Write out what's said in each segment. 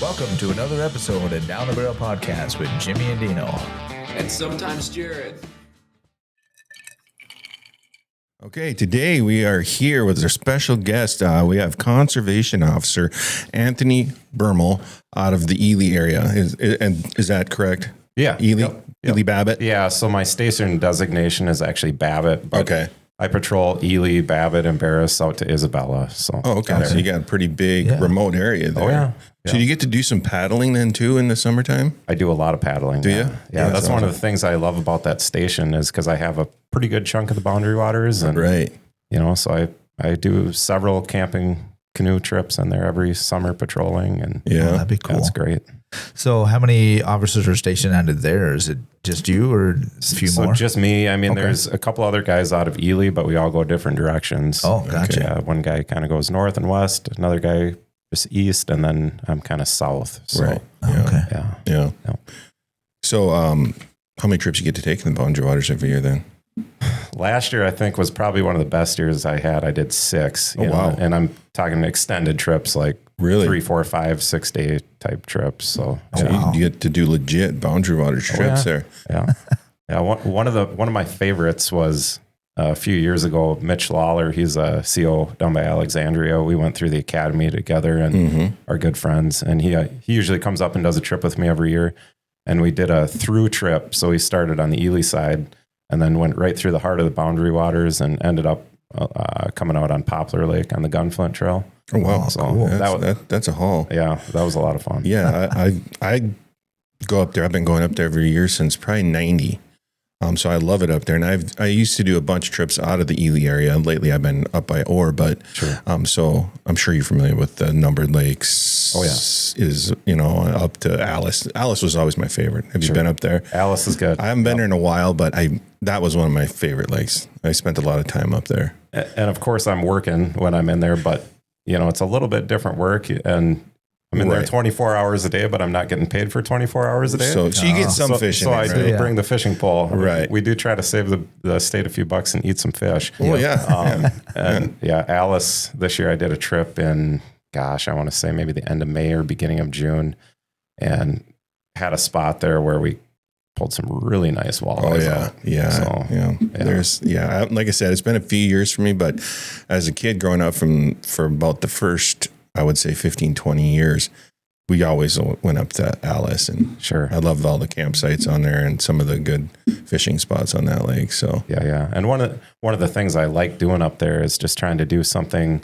Welcome to another episode of Down the Barrel Podcast with Jimmy and Dino. And sometimes Jared. Okay, today we are here with our special guest. We have Conservation Officer Anthony Bermel out of the Ely area. Is that correct? Yeah. Ely? Yep. Ely Babbitt? Yeah, so my station designation is actually Babbitt. But okay. I patrol Ely, Babbitt, and Barris out to Isabella. So okay. So you got a pretty big remote area there. Oh, yeah. So you get to do some paddling then too in the summertime? I do a lot of paddling. Do you? Yeah, that's one of the things I love about that station is because I have a pretty good chunk of the boundary waters. And, you know, so I do several camping canoe trips in there every summer patrolling. And that'd be cool. That's great. So how many officers are stationed under there? Is it just you or a few more? Just me. I mean, there's a couple other guys out of Ely, but we all go different directions. Oh, gotcha. Yeah, one guy kind of goes north and west, another guy just east, and then I'm kind of south. So, right. Yeah. So how many trips you get to take in the boundary waters every year then? Last year, I think, was probably one of the best years I had. I did 6. You know, wow. And I'm talking extended trips, like really 3, 4, 5, 6 day type trips. So, you get to do legit boundary waters trips there. Yeah. Yeah. One of my favorites was a few years ago, Mitch Lawler. He's a CO down by Alexandria. We went through the academy together and are good friends. And he usually comes up and does a trip with me every year. And we did a through trip. So we started on the Ely side and then went right through the heart of the boundary waters and ended up coming out on Poplar Lake on the Gunflint Trail. Oh, wow. So cool. That's a haul. Yeah, that was a lot of fun. Yeah, I go up there. I've been going up there every year since probably 90. So I love it up there. And I used to do a bunch of trips out of the Ely area. Lately I've been up by Orr, but so I'm sure you're familiar with the Numbered Lakes. Oh yeah. Is, up to Alice. Alice was always my favorite. Have you been up there? Alice is good. I haven't been there in a while, but that was one of my favorite lakes. I spent a lot of time up there. And of course I'm working when I'm in there, but it's a little bit different work and I'm in there 24 hours a day, but I'm not getting paid for 24 hours a day. So you get some fishing. So I do bring the fishing pole. Right. We do try to save the state a few bucks and eat some fish. Oh, yeah. Alice, this year I did a trip in, I want to say maybe the end of May or beginning of June and had a spot there where we pulled some really nice walleyes. Like I said, it's been a few years for me, but as a kid growing up for about the first, I would say 15, 20 years, we always went up to Alice and I loved all the campsites on there and some of the good fishing spots on that lake. So yeah. And one of the things I like doing up there is just trying to do something,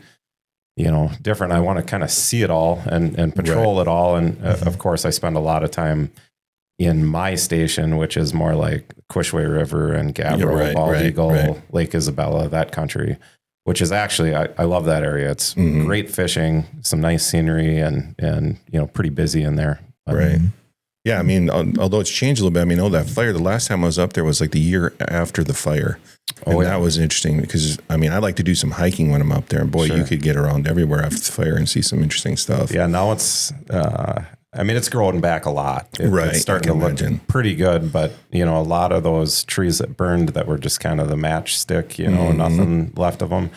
different. I want to kind of see it all and patrol it all. And of course I spend a lot of time in my station, which is more like Quishway River and Gabbro, Bald Eagle, Lake Isabella, that country. Which is actually, I love that area. It's great fishing, some nice scenery, and pretty busy in there. Right. Yeah, I mean, although it's changed a little bit, I mean, that fire, the last time I was up there was like the year after the fire. And that was interesting because, I mean, I like to do some hiking when I'm up there. And boy, you could get around everywhere after the fire and see some interesting stuff. Yeah, now it's, it's growing back a lot. It's starting to look pretty good, but, a lot of those trees that burned that were just kind of the matchstick, nothing left of them,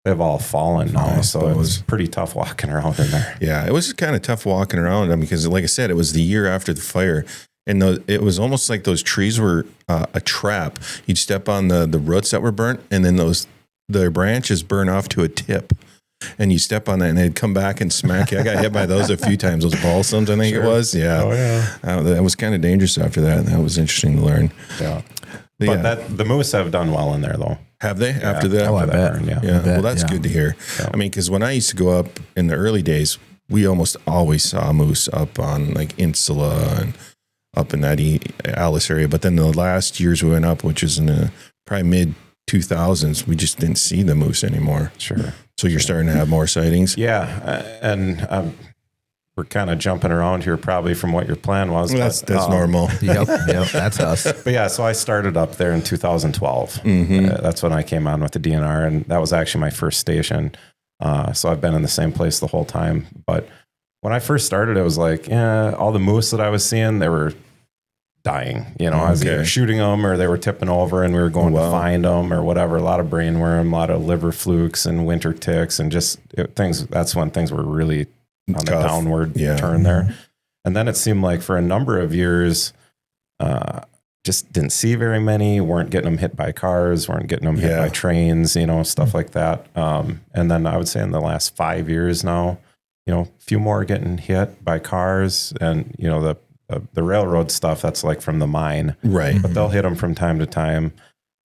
they've all fallen now. So it was pretty tough walking around in there. Yeah, it was kind of tough walking around because, like I said, it was the year after the fire. And it was almost like those trees were a trap. You'd step on the roots that were burnt, and then their branches burn off to a tip. And you step on that and they'd come back and smack you. I got hit by those a few times. Those balsams, I think it was. Yeah. Oh, yeah. That was kind of dangerous after that. That was interesting to learn. Yeah. But the moose have done well in there, though. Have they? Yeah. After that? Oh, I bet. Burn, yeah. Well, that's good to hear. Yeah. I mean, because when I used to go up in the early days, we almost always saw moose up on like Insula and up in that Alice area. But then the last years we went up, which is in the probably mid 2000s, we just didn't see the moose anymore. Sure. So you're starting to have more sightings? Yeah. And we're kind of jumping around here probably from what your plan was. Well, that's normal. Yep, that's us. But yeah, so I started up there in 2012. That's when I came on with the DNR, and that was actually my first station. So I've been in the same place the whole time. But when I first started, it was like, all the moose that I was seeing, they were dying. I was either shooting them or they were tipping over and we were going to find them or whatever. A lot of brainworm, a lot of liver flukes and winter ticks and just things. That's when things were really on the downward turn there. And then it seemed like for a number of years, just didn't see very many, weren't getting them hit by cars, weren't getting them hit by trains, stuff like that. And then I would say in the last 5 years now, a few more getting hit by cars, and, the railroad stuff, that's like from the mine. Right. But they'll hit them from time to time.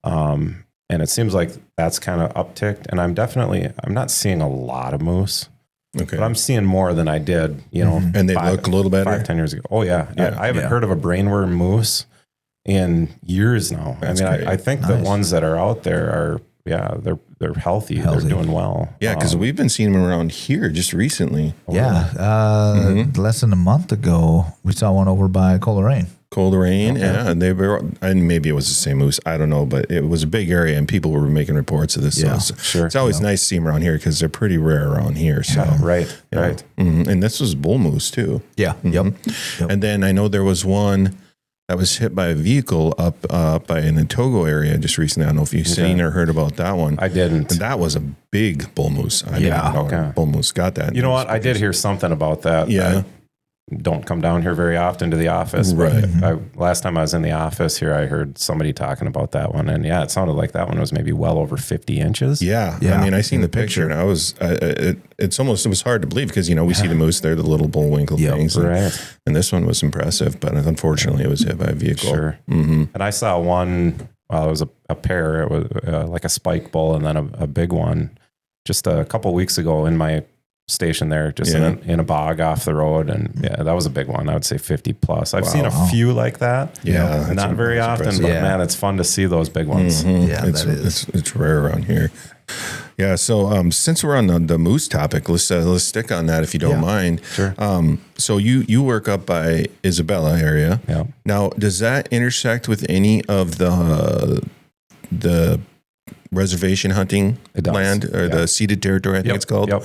And it seems like that's kind of upticked. And I'm not seeing a lot of moose. Okay. But I'm seeing more than I did, And they look a little better? 5-10 years ago. Oh, yeah. I haven't heard of a brainworm moose in years now. That's great. I think the ones that are out there are, they're healthy. They're doing well. Yeah, because we've been seeing them around here just recently. Less than a month ago, we saw one over by Coleraine. Coleraine, and they were, and maybe it was the same moose. I don't know, but it was a big area, and people were making reports of this. Yeah, so sure. It's always nice to see them around here because they're pretty rare around here. So right. And this was bull moose too. Yeah. Yep. And then I know there was one that was hit by a vehicle up by an Otogo area just recently. I don't know if you've seen or heard about that one. I didn't. And that was a big bull moose. I didn't know bull moose got that. You know what? I did hear something about that. Yeah. Don't come down here very often to the office. Right. But last time I was in the office here, I heard somebody talking about that one. And it sounded like that one was maybe well over 50 inches. Yeah. I mean, I seen the picture and I was, it was hard to believe because, we see the moose there, the little bullwinkle things. And this one was impressive, but unfortunately it was hit by a vehicle. Sure. Mm-hmm. And I saw one, it was a pair, it was like a spike bull and then a big one just a couple weeks ago in my station there, just in a bog off the road, and that was a big one. I would say 50 plus. I've seen a few like that. Yeah, not very often, but man, it's fun to see those big ones. Mm-hmm. Yeah, it's rare around here. Yeah. So since we're on the moose topic, let's stick on that if you don't mind. Sure. So you work up by Isabella area. Yeah. Now, does that intersect with any of the reservation hunting land or the ceded territory? I think it's called. Yep.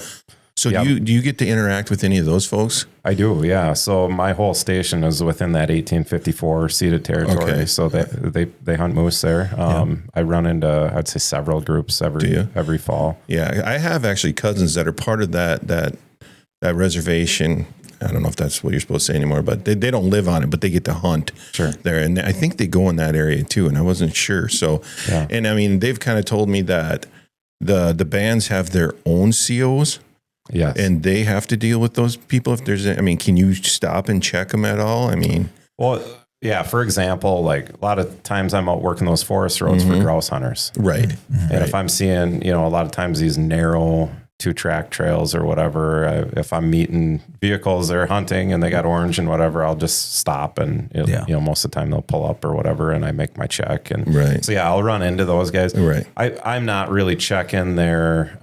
So do you get to interact with any of those folks? I do, yeah. So my whole station is within that 1854 ceded territory. Okay. So they hunt moose there. I run into, I'd say, several groups every fall. Yeah, I have actually cousins that are part of that reservation. I don't know if that's what you're supposed to say anymore, but they don't live on it, but they get to hunt there. And I think they go in that area too, and I wasn't sure. So, and I mean, they've kind of told me that the bands have their own COs. Yes. And they have to deal with those people if there's can you stop and check them at all? I mean, well, yeah, for example, like a lot of times I'm out working those forest roads for grouse hunters. Right. And if I'm seeing, a lot of times these narrow 2-track trails or whatever, if I'm meeting vehicles they're hunting and they got orange and whatever, I'll just stop and, most of the time they'll pull up or whatever and I make my check. And so, I'll run into those guys. Right. I'm not really checking their,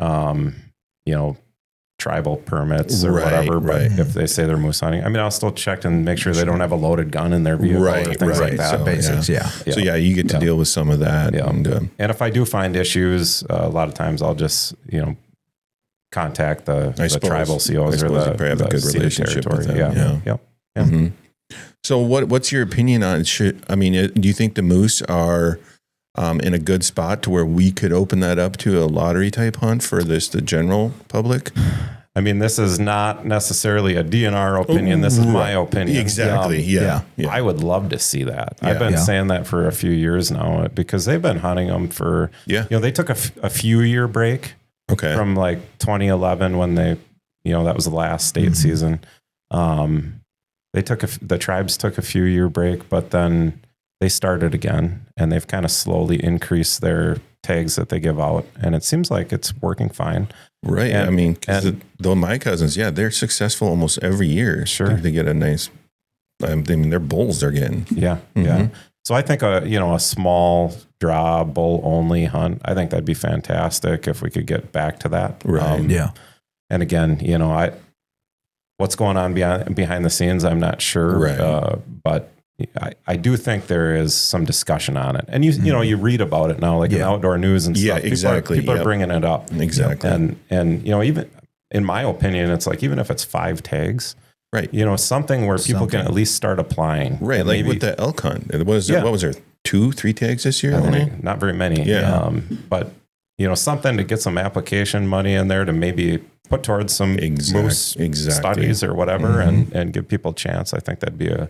tribal permits or whatever, but if they say they're moose hunting, I'll still check and make sure they don't have a loaded gun in their vehicle or things like that. So, basics, So you get to deal with some of that. Yeah. And if I do find issues, a lot of times I'll just, contact the tribal COs or the have a good relationship with them. Yeah. Mm-hmm. So what's your opinion on do you think the moose are in a good spot to where we could open that up to a lottery type hunt for the general public? This is not necessarily a DNR opinion. This is my opinion. Exactly. Yeah. I would love to see that. I've been saying that for a few years now because they've been hunting them for, they took a few year break from like 2011 when they, that was the last state season. The tribes took a few year break, but then they started again and they've kind of slowly increased their tags that they give out. And it seems like it's working fine. Right. And, though my cousins, they're successful almost every year. Sure. They get a nice, they're bulls they're getting. Yeah. Mm-hmm. Yeah. So I think a small draw bull only hunt, I think that'd be fantastic if we could get back to that. Right. And again, what's going on behind the scenes, I'm not sure. Right. But I do think there is some discussion on it, and you read about it now, like in outdoor news and stuff. Exactly. People are bringing it up. Exactly. And even in my opinion, it's like even if it's 5 tags, right? Something where people can at least start applying. Right. Like maybe, with the elk hunt, what was there? 2-3 tags this year? Not very many. Yeah. But something to get some application money in there to maybe put towards some moose studies or whatever, and give people a chance. I think that'd be a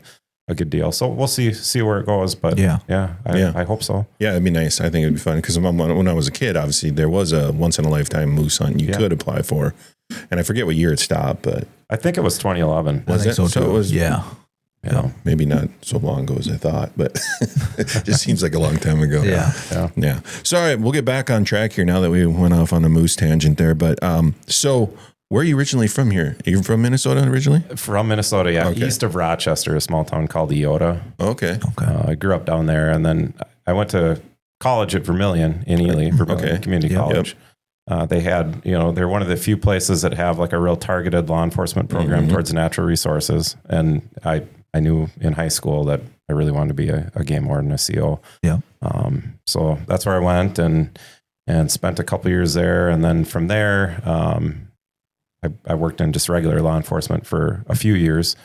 good deal. So we'll see where it goes. But I hope so. Yeah, it'd be nice. I think it'd be fun because when I was a kid, obviously there was a once in a lifetime moose hunt you could apply for, and I forget what year it stopped, but I think it was 2011. I think so too. It was, You know, maybe not so long ago as I thought, but it just seems like a long time ago. Yeah. So, all right, we'll get back on track here now that we went off on the moose tangent there. But so where are you originally from here? Are you from Minnesota originally? From Minnesota, yeah. Okay. East of Rochester, a small town called Iota. Okay. I grew up down there, and then I went to college at Vermilion in Ely, Vermilion Community College. They had, they're one of the few places that have like a real targeted law enforcement program towards natural resources. And I knew in high school that I really wanted to be a game warden, a CO. Yeah. So that's where I went and spent a couple years there. And then from there, I worked in just regular law enforcement for a few years.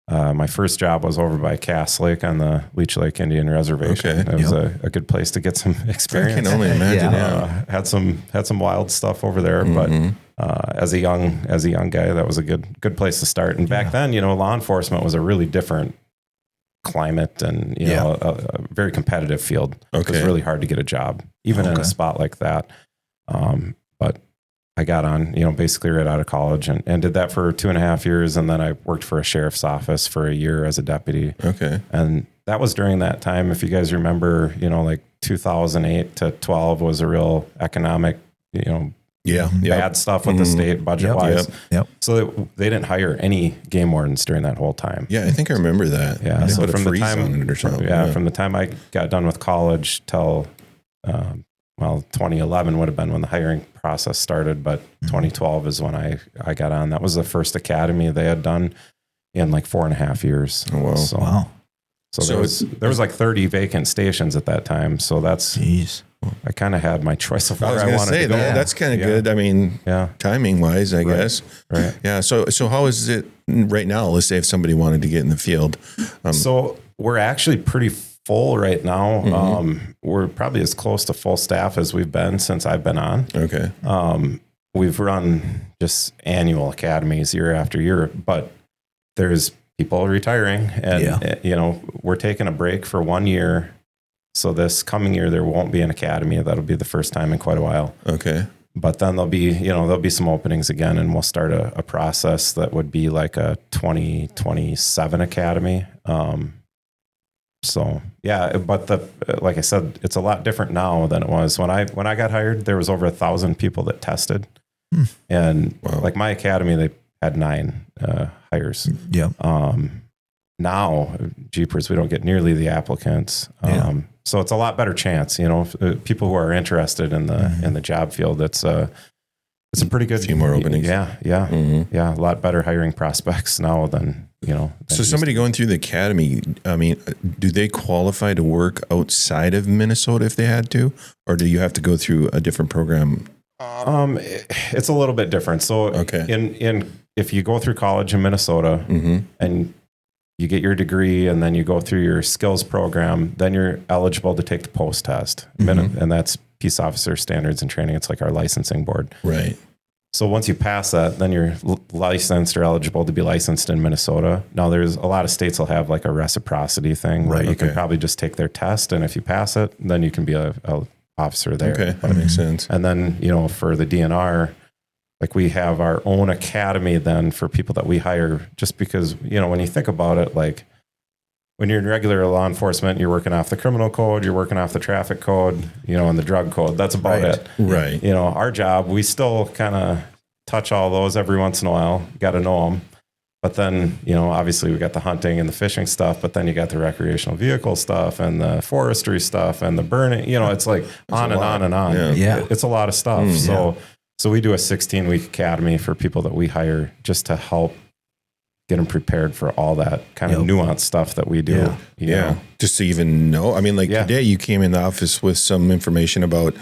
My first job was over by Cass Lake on the Leech Lake Indian Reservation. Okay. It was a good place to get some experience. I can only imagine. Had some wild stuff over there, but as a young guy, that was a good place to start. And back then, law enforcement was a really different climate and a very competitive field. It was really hard to get a job, even in a spot like that. But I got on, basically right out of college and did that for 2.5 years. And then I worked for a sheriff's office for a year as a deputy. Okay. And that was during that time. If you guys remember, like 2008 to 12 was a real economic, bad stuff with the state budget wise. So they didn't hire any game wardens during that whole time. Yeah. I think I remember that. Yeah. They So put a from the freeze time, on it or something. from the time I got done with college till, 2011 would have been when the hiring process started, but 2012 is when I got on. That was the first academy they had done in like 4.5 years. Oh, wow. So there was like 30 vacant stations at that time. So I kind of had my choice of where I wanted to go. That's kind of good. I mean, timing wise, I guess. Right. Yeah. So how is it right now? Let's say if somebody wanted to get in the field. So we're actually pretty full right now. We're probably as close to full staff as we've been since I've been on. Okay. We've run just annual academies year after year, but there's people retiring and, we're taking a break for 1 year. So this coming year, there won't be an academy. That'll be the first time in quite a while. Okay. But then there'll be some openings again, and we'll start a process that would be like a 2027 academy. But like I said, it's a lot different now than it was when I got hired. There was over 1,000 people that tested, and like my academy, they had 9 hires. Yeah. Now, jeepers, we don't get nearly the applicants. So it's a lot better chance. People who are interested in the job field. It's a pretty good. A few more openings. Yeah. A lot better hiring prospects now than. So somebody going through the academy, I mean, do they qualify to work outside of Minnesota if they had to, or do you have to go through a different program? It's a little bit different. So if you go through college in Minnesota and you get your degree and then you go through your skills program, then you're eligible to take the post test. And that's Peace Officer Standards and Training. It's like our licensing board. Right. So once you pass that, then you're licensed or eligible to be licensed in Minnesota. Now there's a lot of states will have like a reciprocity thing where you can probably just take their test. And if you pass it, then you can be a officer there. Okay. That makes sense. And then, for the DNR, like we have our own academy then for people that we hire, just because, when you think about it, like when you're in regular law enforcement, you're working off the criminal code, you're working off the traffic code, and the drug code. That's about it. Right. Our job, we still kind of touch all those every once in a while. Got to know them. But then, obviously we got the hunting and the fishing stuff, but then you got the recreational vehicle stuff and the forestry stuff and the burning, it's like on and on and on. Yeah. It's a lot of stuff. So we do a 16-week academy for people that we hire just to help get them prepared for all that kind of nuanced stuff that we do. Yeah. Just to even know. I mean, like today you came in the office with some information about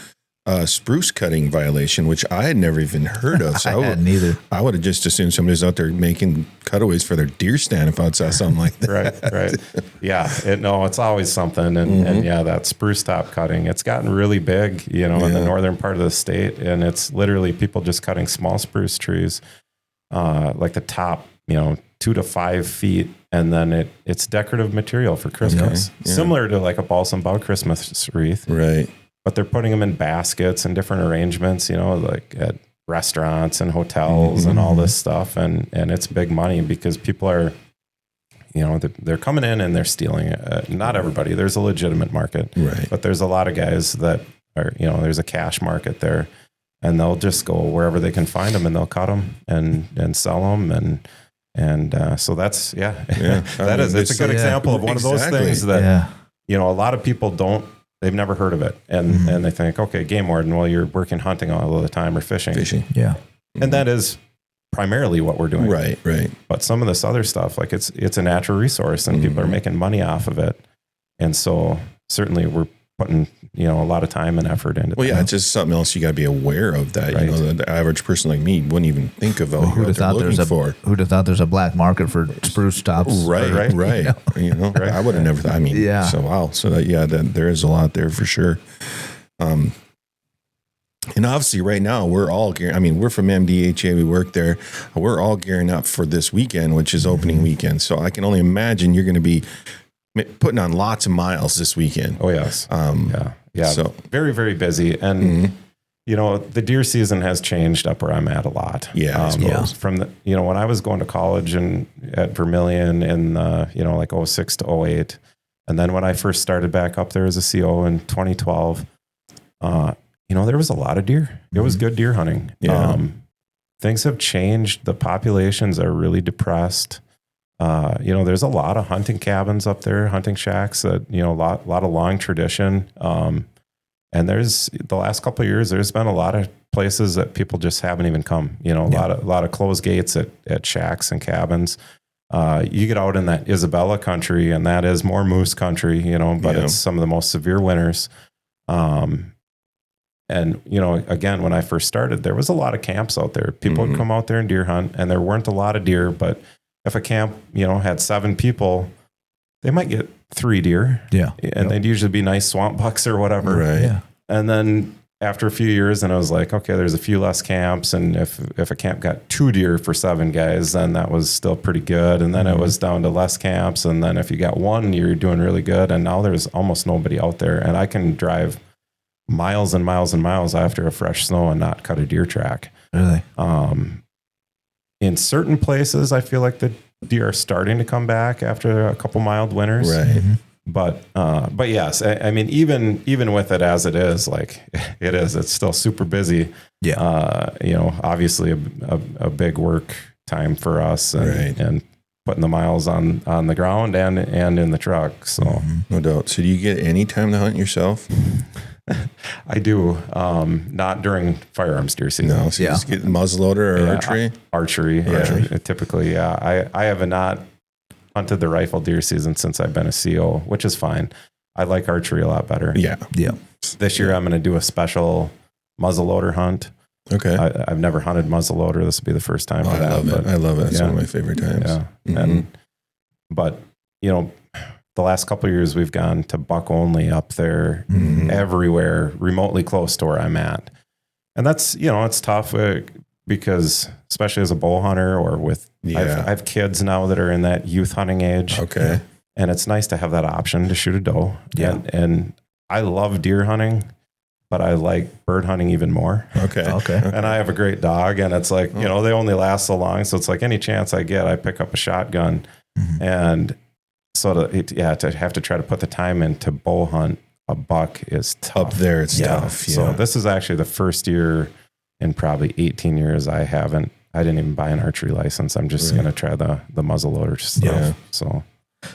spruce cutting violation, which I had never even heard of. So I hadn't either. I would have just assumed somebody's out there making cutaways for their deer stand if I saw something like that. Right. Yeah. It's always something. And yeah, that spruce top cutting, it's gotten really big, in the northern part of the state. And it's literally people just cutting small spruce trees, like the top, 2 to 5 feet. And then it's decorative material for Christmas, similar to like a balsam bough Christmas wreath. Right. But they're putting them in baskets and different arrangements, like at restaurants and hotels and all this stuff. And it's big money because people are, they're coming in and they're stealing it. Not everybody. There's a legitimate market. Right. But there's a lot of guys that are, there's a cash market there. And they'll just go wherever they can find them and they'll cut them and sell them. And so that's, that is, it's a good example of one of those things that, a lot of people they've never heard of it. And they think, okay, game warden, well, you're working hunting all the time or fishing. Yeah. And that is primarily what we're doing. Right. But some of this other stuff, like it's a natural resource and people are making money off of it. And so certainly we're putting, a lot of time and effort into Well, yeah, it's just something else you got to be aware of that, Right. The average person like me wouldn't even think of Who'd have thought who'd have thought there's a black market for spruce tops? Right. Right. I would have never thought. I mean, so wow. So that there is a lot there for sure. And obviously right now we're all gearing, we're from MDHA, we work there. We're all gearing up for this weekend, which is opening weekend. So I can only imagine you're going to be putting on lots of miles this weekend. Oh yes. Yeah. So very, very busy. And, the deer season has changed up where I'm at a lot. Yeah. I suppose. From the, when I was going to college and at Vermilion in, like 06 to 08. And then when I first started back up there as a CO in 2012, there was a lot of deer. It was good deer hunting. Yeah. Things have changed. The populations are really depressed. There's a lot of hunting cabins up there, hunting shacks that, a lot of long tradition. And there's the last couple of years, there's been a lot of places that people just haven't even come, a lot of closed gates at shacks and cabins. You get out in that Isabella country and that is more moose country, but it's some of the most severe winters. And, again, when I first started, there was a lot of camps out there. People would come out there and deer hunt and there weren't a lot of deer, but if a camp, had 7 people, they might get 3 deer. Yeah. And they'd usually be nice swamp bucks or whatever. Right. Yeah. And then after a few years, and I was like, okay, there's a few less camps. And if a camp got 2 deer for 7 guys, then that was still pretty good. And then it was down to less camps. And then if you got 1, you're doing really good. And now there's almost nobody out there. And I can drive miles and miles and miles after a fresh snow and not cut a deer track. Really? In certain places, I feel like the deer are starting to come back after a couple mild winters. Right. But yes, I mean, even with it as it is, like it's still super busy. Yeah. Obviously a big work time for us and putting the miles on the ground and in the truck. So no doubt. So do you get any time to hunt yourself? I do, not during firearms deer season. No, so you just get muzzleloader or archery? Archery. Typically, yeah. I have not hunted the rifle deer season since I've been a CO, which is fine. I like archery a lot better. Yeah. This year I'm going to do a special muzzleloader hunt. Okay. I've never hunted muzzleloader. This will be the first time for that. I love it. It's one of my favorite times. Yeah. But the last couple of years we've gone to buck only up there everywhere, remotely close to where I'm at. And that's, it's tough because especially as a bow hunter or with, I have kids now that are in that youth hunting age. Okay. And it's nice to have that option to shoot a doe. Yeah. And I love deer hunting, but I like bird hunting even more. Okay. And I have a great dog and it's like, they only last so long. So it's like any chance I get, I pick up a shotgun and so to have to try to put the time in to bow hunt a buck is tough. Up there, it's tough. Yeah. So this is actually the first year in probably 18 years I didn't even buy an archery license. I'm just going to try the muzzleloader stuff. Yeah.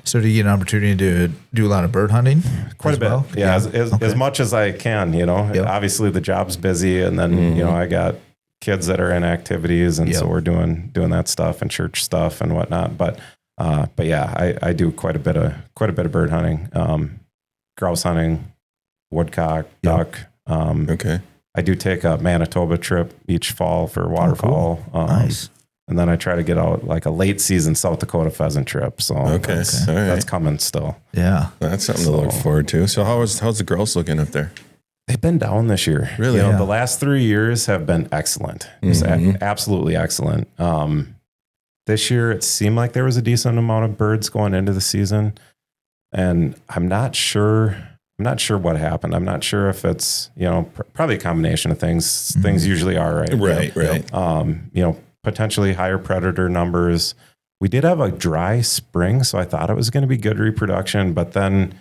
So do you get an opportunity to do a lot of bird hunting? Quite a bit. Well? Yeah. As much as I can, obviously the job's busy and then, I got kids that are in activities. And so we're doing that stuff and church stuff and whatnot. But yeah, I do quite a bit of bird hunting, grouse hunting, woodcock, duck. Okay. I do take a Manitoba trip each fall for waterfowl. Nice. And then I try to get out like a late season South Dakota pheasant trip. So Okay. All right. that's coming still. Yeah. That's something to look forward to. So how's the girls looking up there? They've been down this year. Really? You know, Yeah. the last 3 years have been excellent. Just absolutely excellent. This year it seemed like there was a decent amount of birds going into the season, and I'm not sure what happened. I'm not sure if it's, you know, probably a combination of things. Things usually are, right? Right. You know, potentially higher predator numbers. We did have a dry spring, so I thought it was going to be good reproduction, but then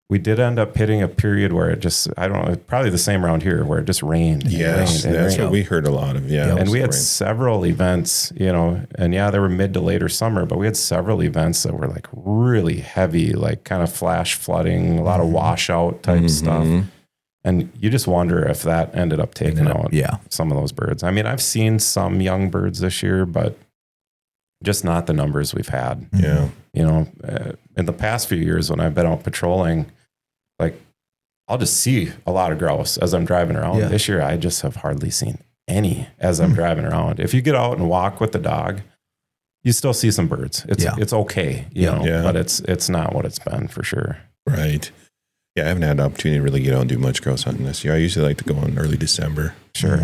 we did end up hitting a period where it just, I don't know, probably the same around here where it just rained. Yes, that's what we heard a lot of. Yeah. And we had several events, you know, and yeah, they were mid to later summer, but we had several events that were like really heavy, like kind of flash flooding, a lot of washout type stuff. And you just wonder if that ended up taking out some of those birds. I mean, I've seen some young birds this year, but just not the numbers we've had. Yeah. You know, in the past few years when I've been out patrolling, like I'll just see a lot of grouse as I'm driving around. Yeah. This year, I just have hardly seen any as I'm driving around. If you get out and walk with the dog, you still see some birds. It's okay, you know, but it's not what it's been for sure. Right. Yeah, I haven't had the opportunity to really get out and do much grouse hunting this year. I usually like to go in early December. Sure.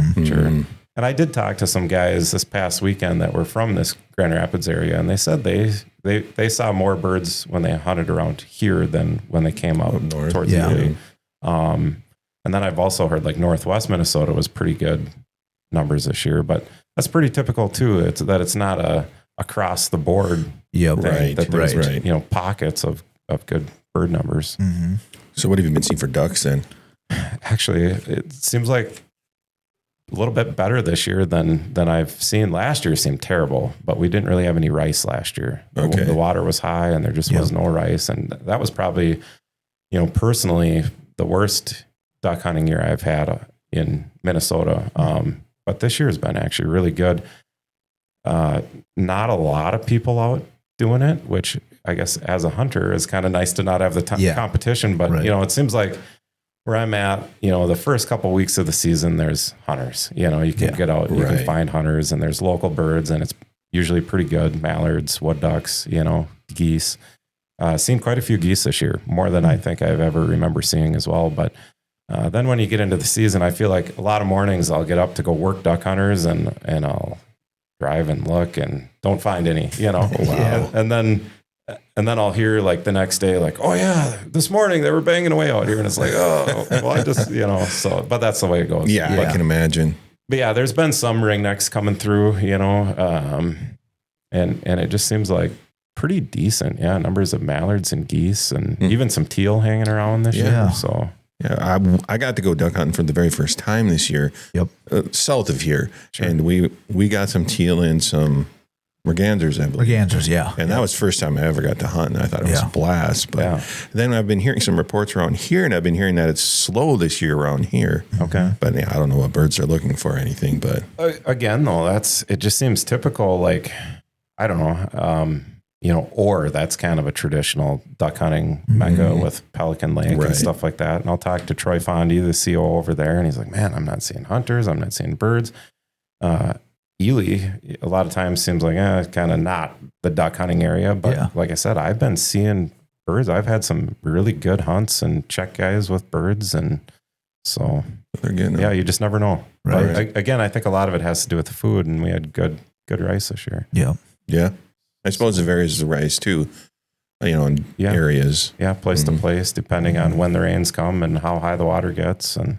And I did talk to some guys this past weekend that were from this Grand Rapids area, and they said they saw more birds when they hunted around here than when they came up north. towards the city. And then I've also heard like Northwest Minnesota was pretty good numbers this year, but that's pretty typical too. It's not a across the board thing. That there's, you know, pockets of good bird numbers. So what have you been seeing for ducks then? Actually, it seems like a little bit better this year than I've seen. Last year seemed terrible, but we didn't really have any rice last year. Okay. The water was high and there just was no rice. And that was probably, you know, personally the worst duck hunting year I've had in Minnesota. But this year has been actually really good. Not a lot of people out doing it, which I guess as a hunter is kind of nice to not have the competition. But, you know, it seems like where I'm at, you know, the first couple of weeks of the season, there's hunters. You know, you can get out, you can find hunters, and there's local birds, and it's usually pretty good. Mallards, wood ducks, you know, geese. Seen quite a few geese this year, more than I think I've ever remember seeing as well. But then when you get into the season, I feel like a lot of mornings I'll get up to go work duck hunters, and I'll drive and look and don't find any, you know. And then I'll hear like the next day, like, oh yeah, this morning they were banging away out here. And it's like, oh, well, I just, you know, so, but that's the way it goes. Yeah, I can imagine. But yeah, there's been some ringnecks coming through, you know, and it just seems like pretty decent. Yeah. Numbers of mallards and geese and even some teal hanging around this year. So yeah, I got to go duck hunting for the very first time this year. South of here. And we got some teal and some mergansers, I believe. Mergansers, And that was the first time I ever got to hunt, and I thought it was a blast. But then I've been hearing some reports around here, and I've been hearing that it's slow this year around here. Okay. But yeah, I don't know what birds are looking for or anything. But again, though, it just seems typical. Like, I don't know, you know, or that's kind of a traditional duck hunting mecca with Pelican Lake and stuff like that. And I'll talk to Troy Fondy, the CO over there, and he's like, man, I'm not seeing hunters. I'm not seeing birds. Ely, a lot of times seems like kind of not the duck hunting area, but like I said, I've been seeing birds. I've had some really good hunts and check guys with birds, and so they're getting you just never know. Right. But again, I think a lot of it has to do with the food, and we had good rice this year. Yeah. I suppose it varies the rice too, you know, in areas. Yeah, place to place, depending on when the rains come and how high the water gets. And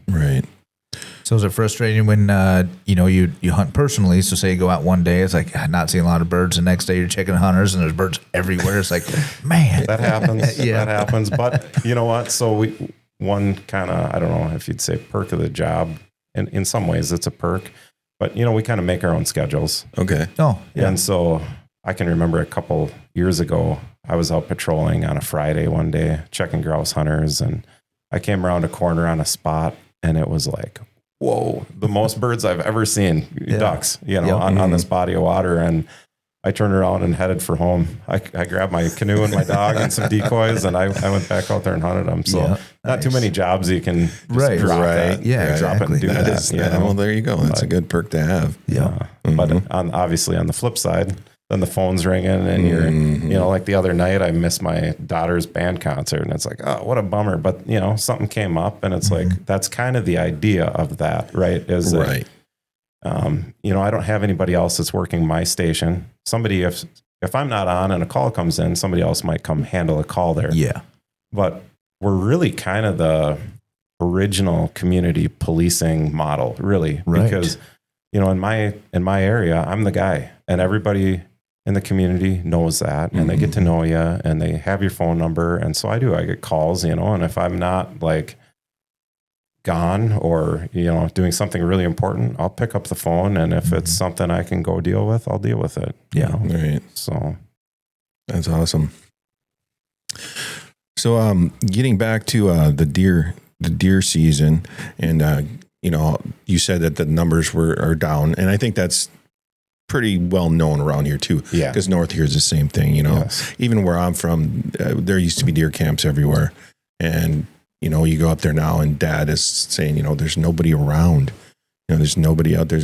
So is it frustrating when, you know, you hunt personally? So say you go out one day, it's like not seeing a lot of birds. The next day you're checking hunters and there's birds everywhere. It's like, man. That happens. That happens. But you know what? So one kind of, I don't know if you'd say perk of the job. In some ways it's a perk. But, you know, we kind of make our own schedules. Okay. Oh, yeah. And so I can remember a couple years ago, I was out patrolling on a Friday one day, checking grouse hunters. And I came around a corner on a spot, and it was like, whoa, the most birds I've ever seen, ducks, you know, on this body of water. And I turned around and headed for home. I grabbed my canoe and my dog and some decoys, and I went back out there and hunted them. So not too many jobs you can just drop that. Yeah, drop it and do that. Well, there you go. That's a good perk to have. Yeah. But obviously on the flip side, then the phone's ringing and you're, like the other night I missed my daughter's band concert, and it's like, oh, what a bummer. But something came up, and it's like, that's kind of the idea of that, right? Is that, I don't have anybody else that's working my station. Somebody, if I'm not on and a call comes in, somebody else might come handle a call there. Yeah. But we're really kind of the original community policing model, really, because, in my area, I'm the guy, and everybody in the community knows that, and they get to know you, and they have your phone number. And so I get calls, and if I'm not like gone or, doing something really important, I'll pick up the phone. And if it's something I can go deal with, I'll deal with it. Yeah. Right. So that's awesome. So, getting back to the deer season, and, you said that the numbers are down, and I think that's pretty well known around here too. Yeah. Because north here is the same thing, Yes. Even where I'm from, there used to be deer camps everywhere. And, you go up there now and Dad is saying, there's nobody around, there's nobody out there,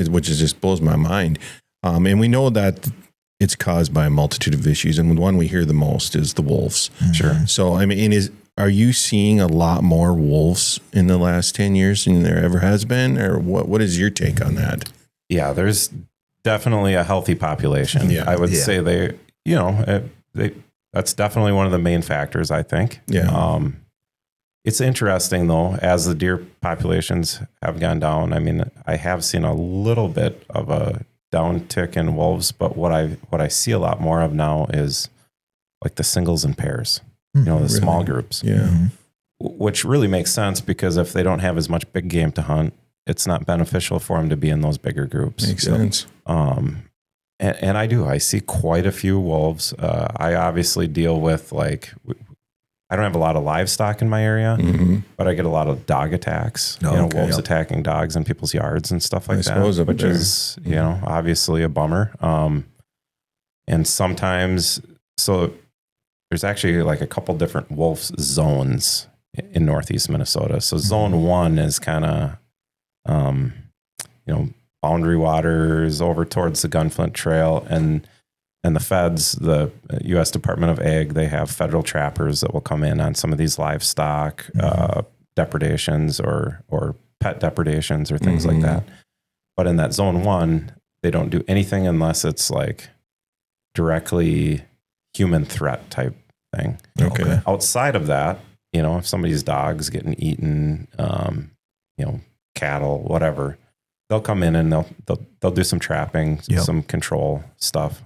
which is just blows my mind. And we know that it's caused by a multitude of issues. And the one we hear the most is the wolves. Sure. So, are you seeing a lot more wolves in the last 10 years than there ever has been? Or what is your take on that? Yeah, there's definitely a healthy population. Yeah. I would say that's definitely one of the main factors, I think. Yeah. It's interesting though, as the deer populations have gone down. I mean, I have seen a little bit of a downtick in wolves, but what I see a lot more of now is like the singles and pairs, the small groups. Yeah. Which really makes sense, because if they don't have as much big game to hunt, it's not beneficial for them to be in those bigger groups. Makes sense. And I see quite a few wolves. I obviously deal with I don't have a lot of livestock in my area, but I get a lot of dog attacks, wolves attacking dogs in people's yards and stuff like that, which is, obviously a bummer. And sometimes, so there's actually like a couple different wolf zones in Northeast Minnesota. So zone 1 is kind of, boundary waters over towards the Gunflint Trail, and the feds, the U.S. Department of Ag, they have federal trappers that will come in on some of these livestock depredations or pet depredations or things like that. But in that zone 1, they don't do anything unless it's like directly human threat type thing. Okay. Outside of that, if somebody's dog's getting eaten, cattle, whatever, they'll come in and they'll do some trapping, some control stuff.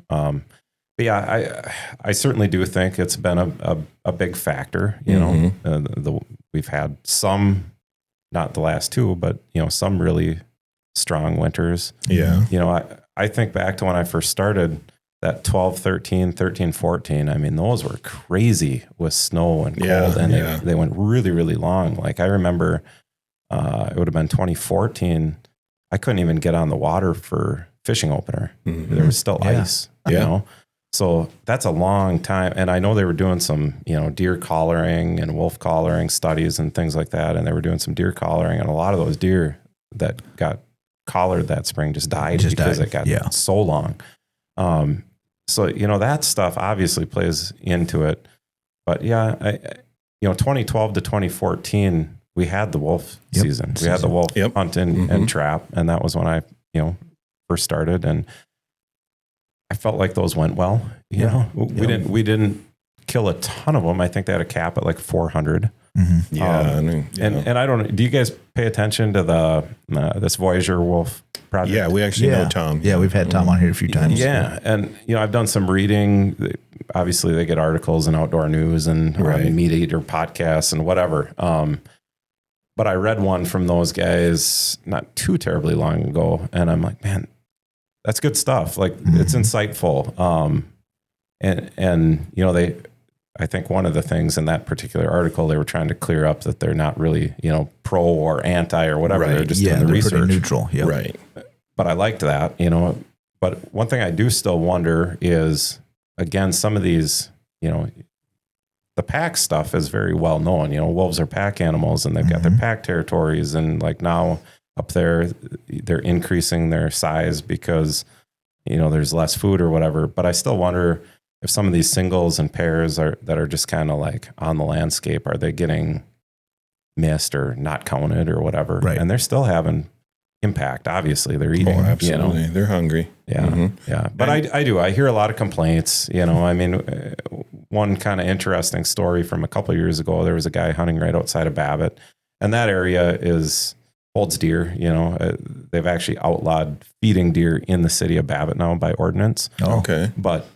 But yeah, I certainly do think it's been a big factor. We've had some, not the last 2, but some really strong winters. Yeah. I think back to when I first started, that 12, 13, 14, I mean, those were crazy with snow and cold, and they went really, really long. Like I remember it would have been 2014. I couldn't even get on the water for fishing opener. There was still ice, so that's a long time. And I know they were doing some, deer collaring and wolf collaring studies and things like that. And they were doing some deer collaring, and a lot of those deer that got collared that spring just died because it got so long. So, that stuff obviously plays into it, but 2012 to 2014, we had the wolf season. We had the wolf hunt and trap. And that was when I, first started, and I felt like those went well. We didn't kill a ton of them. I think they had a cap at like 400. And I don't know, do you guys pay attention to this Voyager wolf project? Yeah, we actually know Tom. Yeah, we've had Tom on here a few times. Yeah. And, I've done some reading. Obviously they get articles in Outdoor News and Meat Eater podcasts and whatever. But I read one from those guys not too terribly long ago, and I'm like, man, that's good stuff. Like it's insightful. I think one of the things in that particular article, they were trying to clear up that they're not really, pro or anti or whatever. They're just doing the research. Pretty neutral. Right. But I liked that, But one thing I do still wonder is, again, some of these, the pack stuff is very well known. Wolves are pack animals and they've got their pack territories. And like now up there, they're increasing their size because, there's less food or whatever. But I still wonder if some of these singles and pairs that are just kind of like on the landscape, are they getting missed or not counted or whatever? Right. And they're still having impact. Obviously they're eating, absolutely. They're hungry. Yeah. Yeah. But I hear a lot of complaints, I mean, one kind of interesting story from a couple of years ago, there was a guy hunting right outside of Babbitt, and that area holds deer. They've actually outlawed feeding deer in the city of Babbitt now by ordinance. Oh. Okay. But,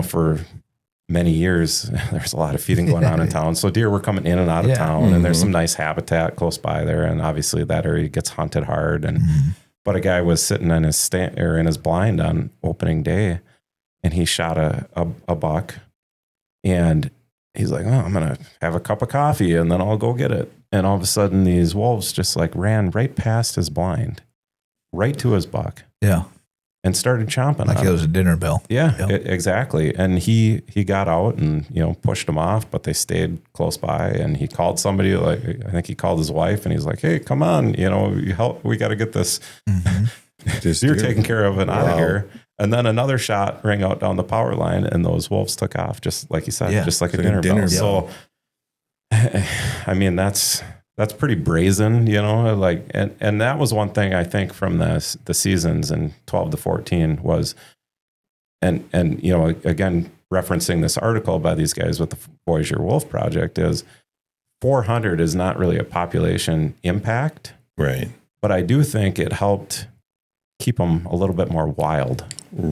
for many years, there's a lot of feeding going on in town. So deer were coming in and out of town, and there's some nice habitat close by there. And obviously that area gets hunted hard. And, but a guy was sitting in his in his blind on opening day, and he shot a buck, and he's like, oh, I'm going to have a cup of coffee and then I'll go get it. And all of a sudden these wolves just like ran right past his blind, right to his buck. Yeah. And started chomping like on it was a dinner bell. Yeah, Yep. Exactly. And he got out and, pushed them off, but they stayed close by, and he called somebody, like, I think he called his wife, and he's like, hey, come on, we got to get this deer taken care of and out of here. And then another shot rang out down the power line, and those wolves took off, just like you said, just like a dinner bell. So, I mean, that's pretty brazen, like, and that was one thing I think from the seasons in 12 to 14 was, and again, referencing this article by these guys with the Voyageur Wolf Project, is 400 is not really a population impact. Right. But I do think it helped keep them a little bit more wild.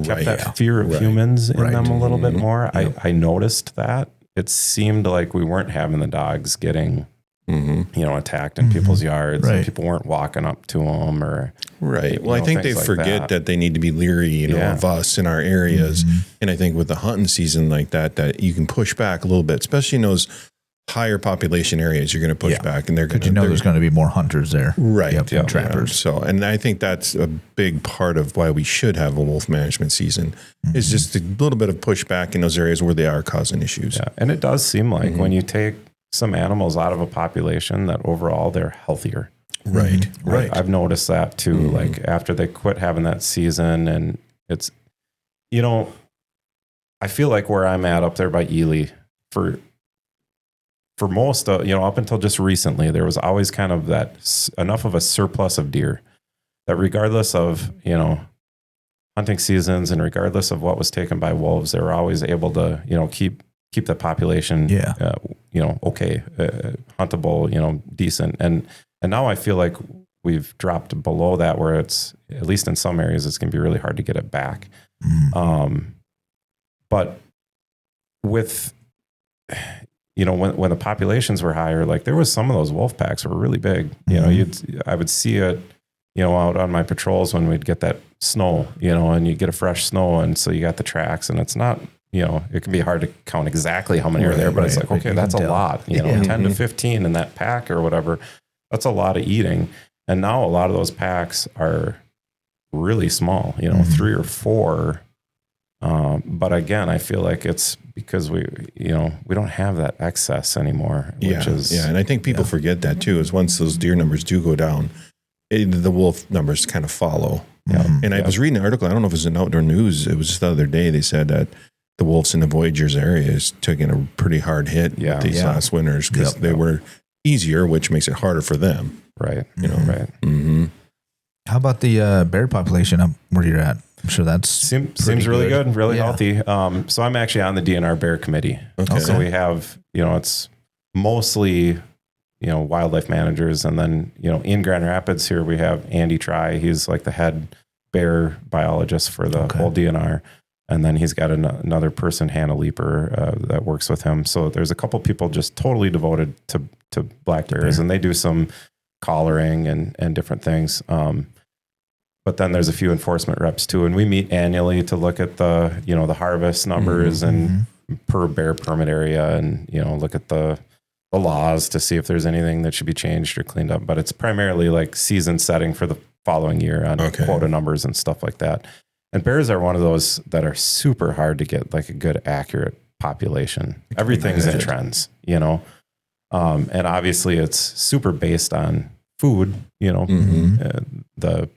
Kept that fear of humans in them a little bit more. I noticed that. It seemed like we weren't having the dogs getting, attacked in people's yards, and people weren't walking up to them or. Right. Well, I think they forget that they need to be leery, of us in our areas. And I think with the hunting season like that you can push back a little bit, especially in those higher population areas. You're going to push back, and they're going to. There's going to be more hunters there, right? And trappers. So, and I think that's a big part of why we should have a wolf management season. Is just a little bit of pushback in those areas where they are causing issues. Yeah, and it does seem like when you take some animals out of a population, that overall they're healthier. Right. Right. I've noticed that too. Like after they quit having that season, and it's, I feel like where I'm at up there by Ely, for most of, up until just recently, there was always kind of that enough of a surplus of deer that regardless of, hunting seasons and regardless of what was taken by wolves, they were always able to, keep the population, okay, huntable, decent. And now I feel like we've dropped below that, where it's, at least in some areas, it's going to be really hard to get it back. But with, when the populations were higher, like there was some of those wolf packs were really big. I would see it, out on my patrols when we'd get that snow, and you get a fresh snow, and so you got the tracks, and it's not, it can be hard to count exactly how many are there, but it's like, okay, that's a lot, 10 to 15 in that pack or whatever. That's a lot of eating. And now a lot of those packs are really small, 3 or 4. But again, I feel like it's because we don't have that excess anymore, which is. And I think people forget that too, is once those deer numbers do go down, the wolf numbers kind of follow. And I was reading an article, I don't know if it was in Outdoor News, it was just the other day, they said that the wolves in the Voyageurs area is taking a pretty hard hit these last winters, because they were easier, which makes it harder for them. Right. Right. How about the bear population up where you're at? I'm sure that seems really good and really healthy. So I'm actually on the DNR Bear Committee. Okay. So we have, it's mostly, wildlife managers. And then, in Grand Rapids here, we have Andy Try. He's like the head bear biologist for the whole DNR. And then he's got another person, Hannah Leeper, that works with him. So there's a couple people just totally devoted to black bears, and they do some collaring and different things. But then there's a few enforcement reps too, and we meet annually to look at the the harvest numbers and per bear permit area, and look at the laws to see if there's anything that should be changed or cleaned up. But it's primarily like season setting for the following year on quota numbers and stuff like that. And bears are one of those that are super hard to get like a good, accurate population. Everything's in trends, you know? And obviously it's super based on food, you know, the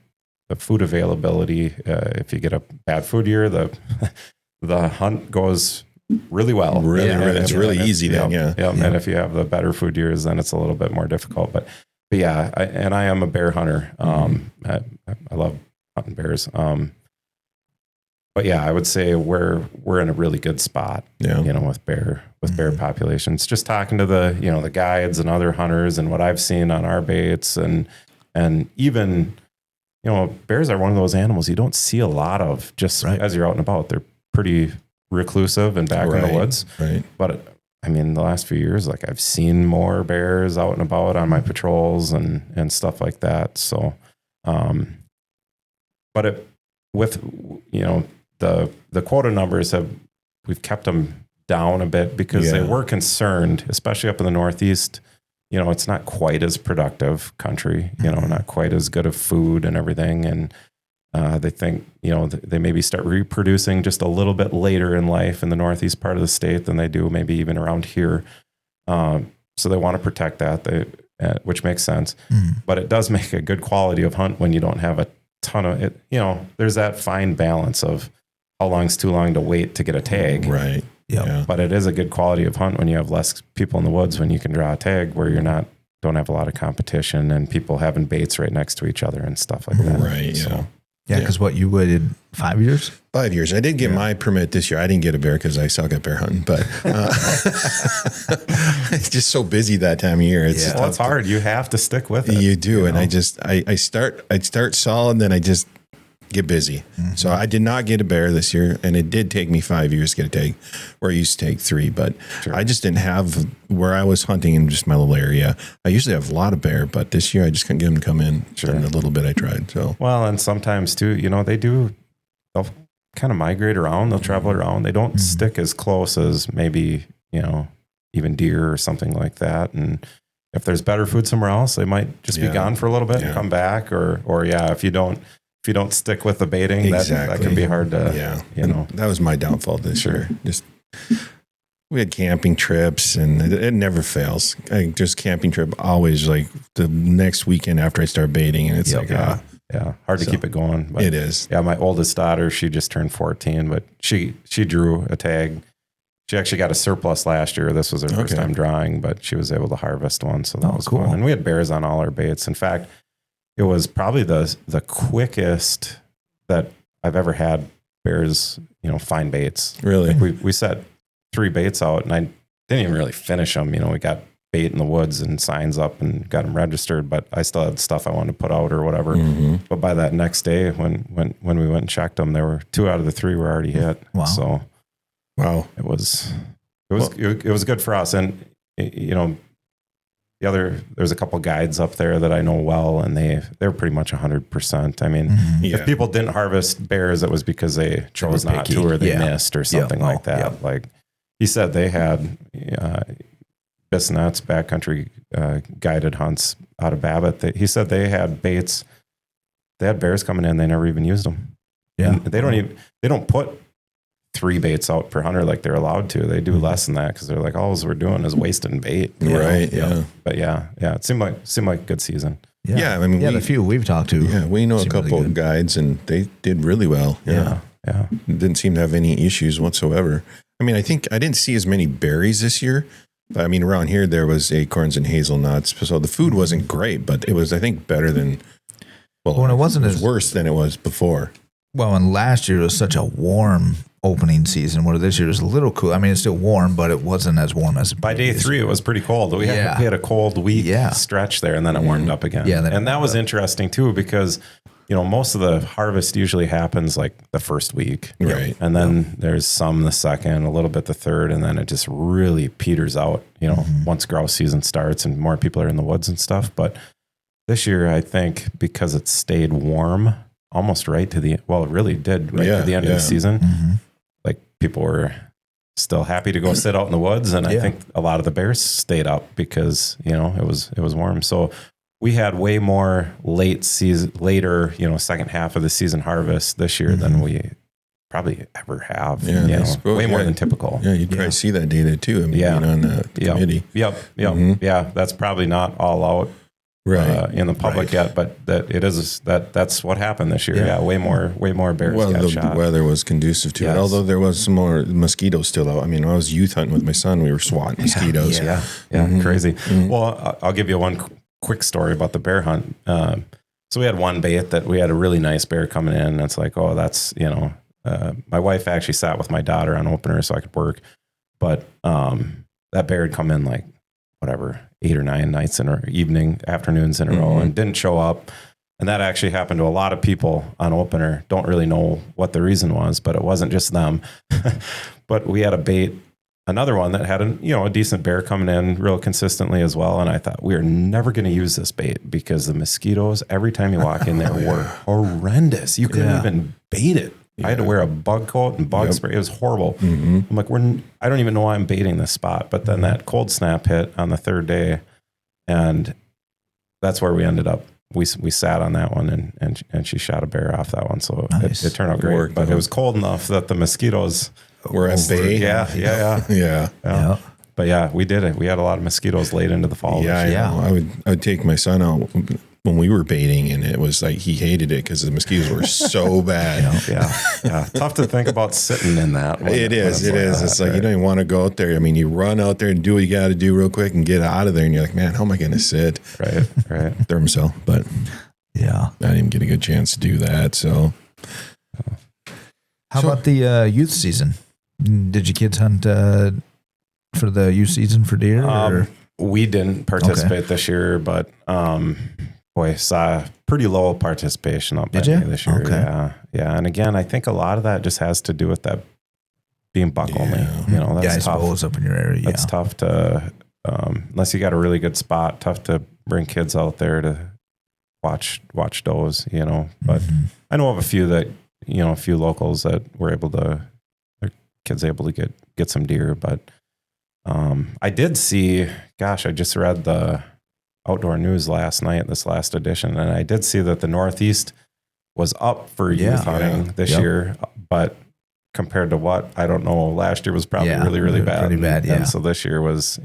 food availability. If you get a bad food year, the hunt goes really well. It's really easy then. Yeah. And if you have the better food years, then it's a little bit more difficult. But yeah, I am a bear hunter. I love hunting bears. But yeah, I would say we're in a really good spot, you know, with bear populations. Just talking to the guides and other hunters and what I've seen on our baits and even, you know, bears are one of those animals you don't see a lot of just as you're out and about. They're pretty reclusive and back in the woods. Right. But I mean, the last few years, like I've seen more bears out and about on my patrols and stuff like that. So, but with, you know, the quota numbers we've kept them down a bit because they were concerned, especially up in the Northeast. You know, it's not quite as productive country, you know, not quite as good of food and everything. And they think, you know, they maybe start reproducing just a little bit later in life in the Northeast part of the state than they do maybe even around here. So they want to protect that, which makes sense. But it does make a good quality of hunt when you don't have a ton of it. You know, there's that fine balance of how long's too long to wait to get a tag. Right. Yeah. But it is a good quality of hunt when you have less people in the woods, when you can draw a tag where don't have a lot of competition and people having baits right next to each other and stuff like that. Right. So, yeah. Because what you waited 5 years? 5 years. I did get my permit this year. I didn't get a bear because I suck at bear hunting, but it's just so busy that time of year. It's it's hard. You have to stick with it. You do. And I start solid, then I just get busy. So I did not get a bear this year, and it did take me 5 years to get a tag, where I used to take 3, but I just didn't have where I was hunting in just my little area. I usually have a lot of bear, but this year I just couldn't get them to come in. And a little bit I tried. So well, and sometimes too, you know, they'll kind of migrate around. They'll travel around. They don't stick as close as maybe, you know, even deer or something like that. And if there's better food somewhere else, they might just be gone for a little bit and come back. Or if you don't stick with the baiting, that can be hard to, you know. That was my downfall this year. Just, we had camping trips and it never fails. Just camping trip, always like the next weekend after I start baiting. And it's hard to keep it going. But it is. Yeah. My oldest daughter, she just turned 14, but she drew a tag. She actually got a surplus last year. This was her first time drawing, but she was able to harvest one. So that was cool. Fun. And we had bears on all our baits. In fact, it was probably the quickest that I've ever had bears, you know, find baits. Really? Like we set 3 baits out and I didn't even really finish them. You know, we got bait in the woods and signs up and got them registered, but I still had stuff I wanted to put out or whatever. But by that next day, when we went and checked them, there were 2 out of the 3 were already hit. Wow. So it was good for us. And, you know, there's a couple guides up there that I know well, and they're pretty much 100%. I mean, if people didn't harvest bears, it was because they chose not to, or they missed or something like that. Yeah. Like he said, they had Bisonette's backcountry guided hunts out of Babbitt. He said they had baits. They had bears coming in. They never even used them. Yeah. And they don't put 3 baits out per hunter like they're allowed to. They do less than that because they're like, all we're doing is wasting bait. Right. Yeah. But it seemed like a good season. Yeah. I mean, the few we've talked to. Yeah. We know a couple of guides and they did really well. Yeah. Didn't seem to have any issues whatsoever. I mean, I think I didn't see as many berries this year, but I mean, around here there was acorns and hazelnuts. So the food wasn't great, but it was, I think, better than, it wasn't as worse than it was before. Well, and last year was such a warm opening season, where this year is a little cool. I mean, it's still warm, but it wasn't as warm as by day 3. It was pretty cold. We had a cold week stretch there, and then it warmed up again. Yeah, and that was interesting too, because you know, most of the harvest usually happens like the first week, right? And then there's some the second, a little bit the third, and then it just really peters out. You know, once grouse season starts and more people are in the woods and stuff. But this year, I think because it stayed warm almost right to the it really did to the end of the season. Like people were still happy to go sit out in the woods, and I think a lot of the bears stayed up because, you know, it was warm. So we had way more later, second half of the season harvest this year than we probably ever have. Yeah, way more than typical. Yeah, you'd probably see that data too. I mean, being on the committee. Yep. Yeah, that's probably not all out in the public yet, but that's what happened this year. Yeah, way more bears got shot. The weather was conducive to it, although there was some more mosquitoes still out. I mean, when I was youth hunting with my son, we were swatting mosquitoes. Yeah, crazy. Well, I'll give you one quick story about the bear hunt. So we had one bait that we had a really nice bear coming in. That's like, oh, that's, my wife actually sat with my daughter on opener so I could work, but that bear had come in like whatever 8 or 9 nights in afternoons in a row and didn't show up. And that actually happened to a lot of people on opener. Don't really know what the reason was, but it wasn't just them. But we had another one that had a decent bear coming in real consistently as well. And I thought, we are never going to use this bait because the mosquitoes, every time you walk in there, were horrendous. You couldn't even bait it. I had to wear a bug coat and bug spray. It was horrible. I'm like, I don't even know why I'm baiting this spot. But then that cold snap hit on the third day, and that's where we ended up. We sat on that one, and she shot a bear off that one. So it turned out great. But it was cold enough that the mosquitoes were at bay. Yeah. But yeah, we did it. We had a lot of mosquitoes late into the fall. I would take my son out when we were baiting, and it was like he hated it because the mosquitoes were so bad. Yeah. Tough to think about sitting in that. It is. It's like you don't even want to go out there. I mean, you run out there and do what you got to do real quick and get out of there, and you're like, man, how am I going to sit? Right. Thermocell, but I didn't even get a good chance to do that. So, how about the youth season? Did your kids hunt for the youth season for deer? Or? We didn't participate this year, but saw pretty low participation up this year. Okay. Yeah. And again, I think a lot of that just has to do with that being buck only. That's tough. I suppose up in your area. It's tough to, unless you got a really good spot, tough to bring kids out there to watch does, but I know of a few that, a few locals that were able to, their kids able to get some deer, but I did see, I just read the Outdoor News last night, this last edition, and I did see that the Northeast was up for youth hunting this year, but compared to what, I don't know, last year was probably really, really bad. Pretty bad, And so this year was,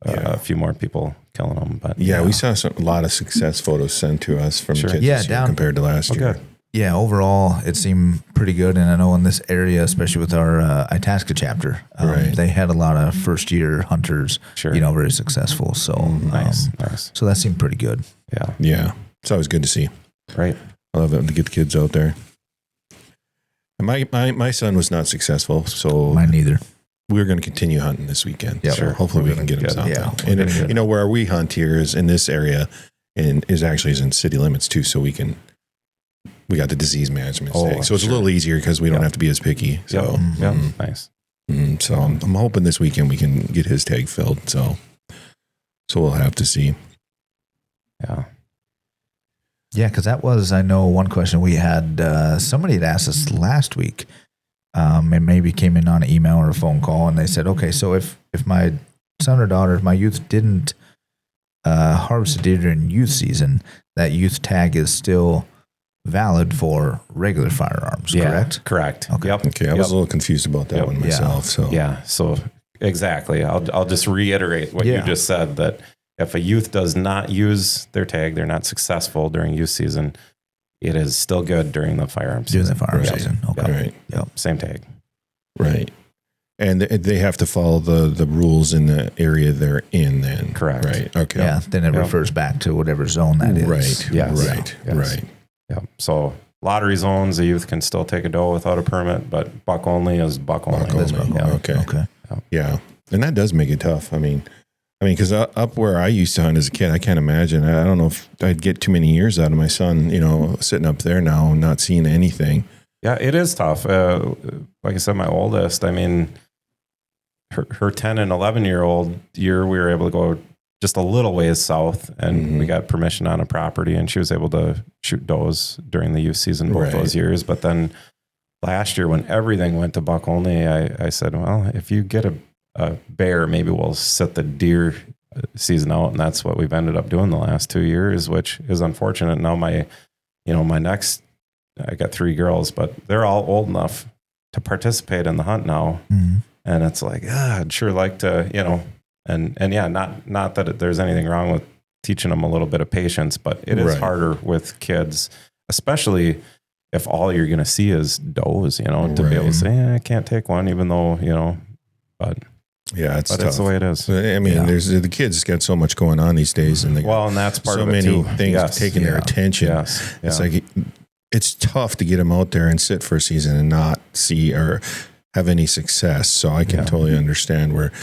a few more people killing them. But we saw a lot of success photos sent to us from kids this year compared to last year. Yeah, overall, it seemed pretty good. And I know in this area, especially with our Itasca chapter, they had a lot of first-year hunters, very successful. So nice. So that seemed pretty good. Yeah. It's always good to see. Right. I love it to get the kids out there. And my son was not successful, so mine neither. We're going to continue hunting this weekend. Yeah, so hopefully we can get him something. And where we hunt here is in this area, and is in city limits too, so we got the disease management tag. So it's a little easier because we don't have to be as picky. So nice. So I'm hoping this weekend we can get his tag filled. So we'll have to see. Yeah, because that was, I know, one question we had. Somebody had asked us last week, and maybe came in on an email or a phone call, and they said, okay, so if my son or daughter, if my youth didn't harvest a deer during youth season, that youth tag is still valid for regular firearms, correct? Correct. Okay. Okay. I was a little confused about that one myself. So exactly. I'll just reiterate what you just said, that if a youth does not use their tag, they're not successful during youth season, it is still good during the firearm season. Season. Okay. Right. Yep. Same tag. Right. And they have to follow the rules in the area they're in then. Correct. Right. Okay. Yeah. Then it refers back to whatever zone that is. Right. Yes. Right. Yes. Right. Yeah. So lottery zones, the youth can still take a doe without a permit, but buck only is buck only. Okay. Yeah. And that does make it tough. I mean, because up where I used to hunt as a kid, I can't imagine. I don't know if I'd get too many years out of my son, sitting up there now and not seeing anything. Yeah, it is tough. Like I said, my oldest, her 10 and 11-year-old year, we were able to go just a little ways south, and we got permission on a property, and she was able to shoot does during the youth season both those years. But then last year, when everything went to buck only, I said, well, if you get a bear, maybe we'll set the deer season out. And that's what we've ended up doing the last 2 years, which is unfortunate. Now my next, I got 3 girls, but they're all old enough to participate in the hunt now. Mm-hmm. And it's like, I'd sure like to, and yeah, not that there's anything wrong with teaching them a little bit of patience, but it is harder with kids, especially if all you're going to see is does, to be able to say, I can't take one, even though, but yeah, it's tough. It's the way it is. I mean, there's the kids got so much going on these days, and and that's part so of it many too. things taking their attention. Yes. It's like, it's tough to get them out there and sit for a season and not see or have any success. So I can totally understand where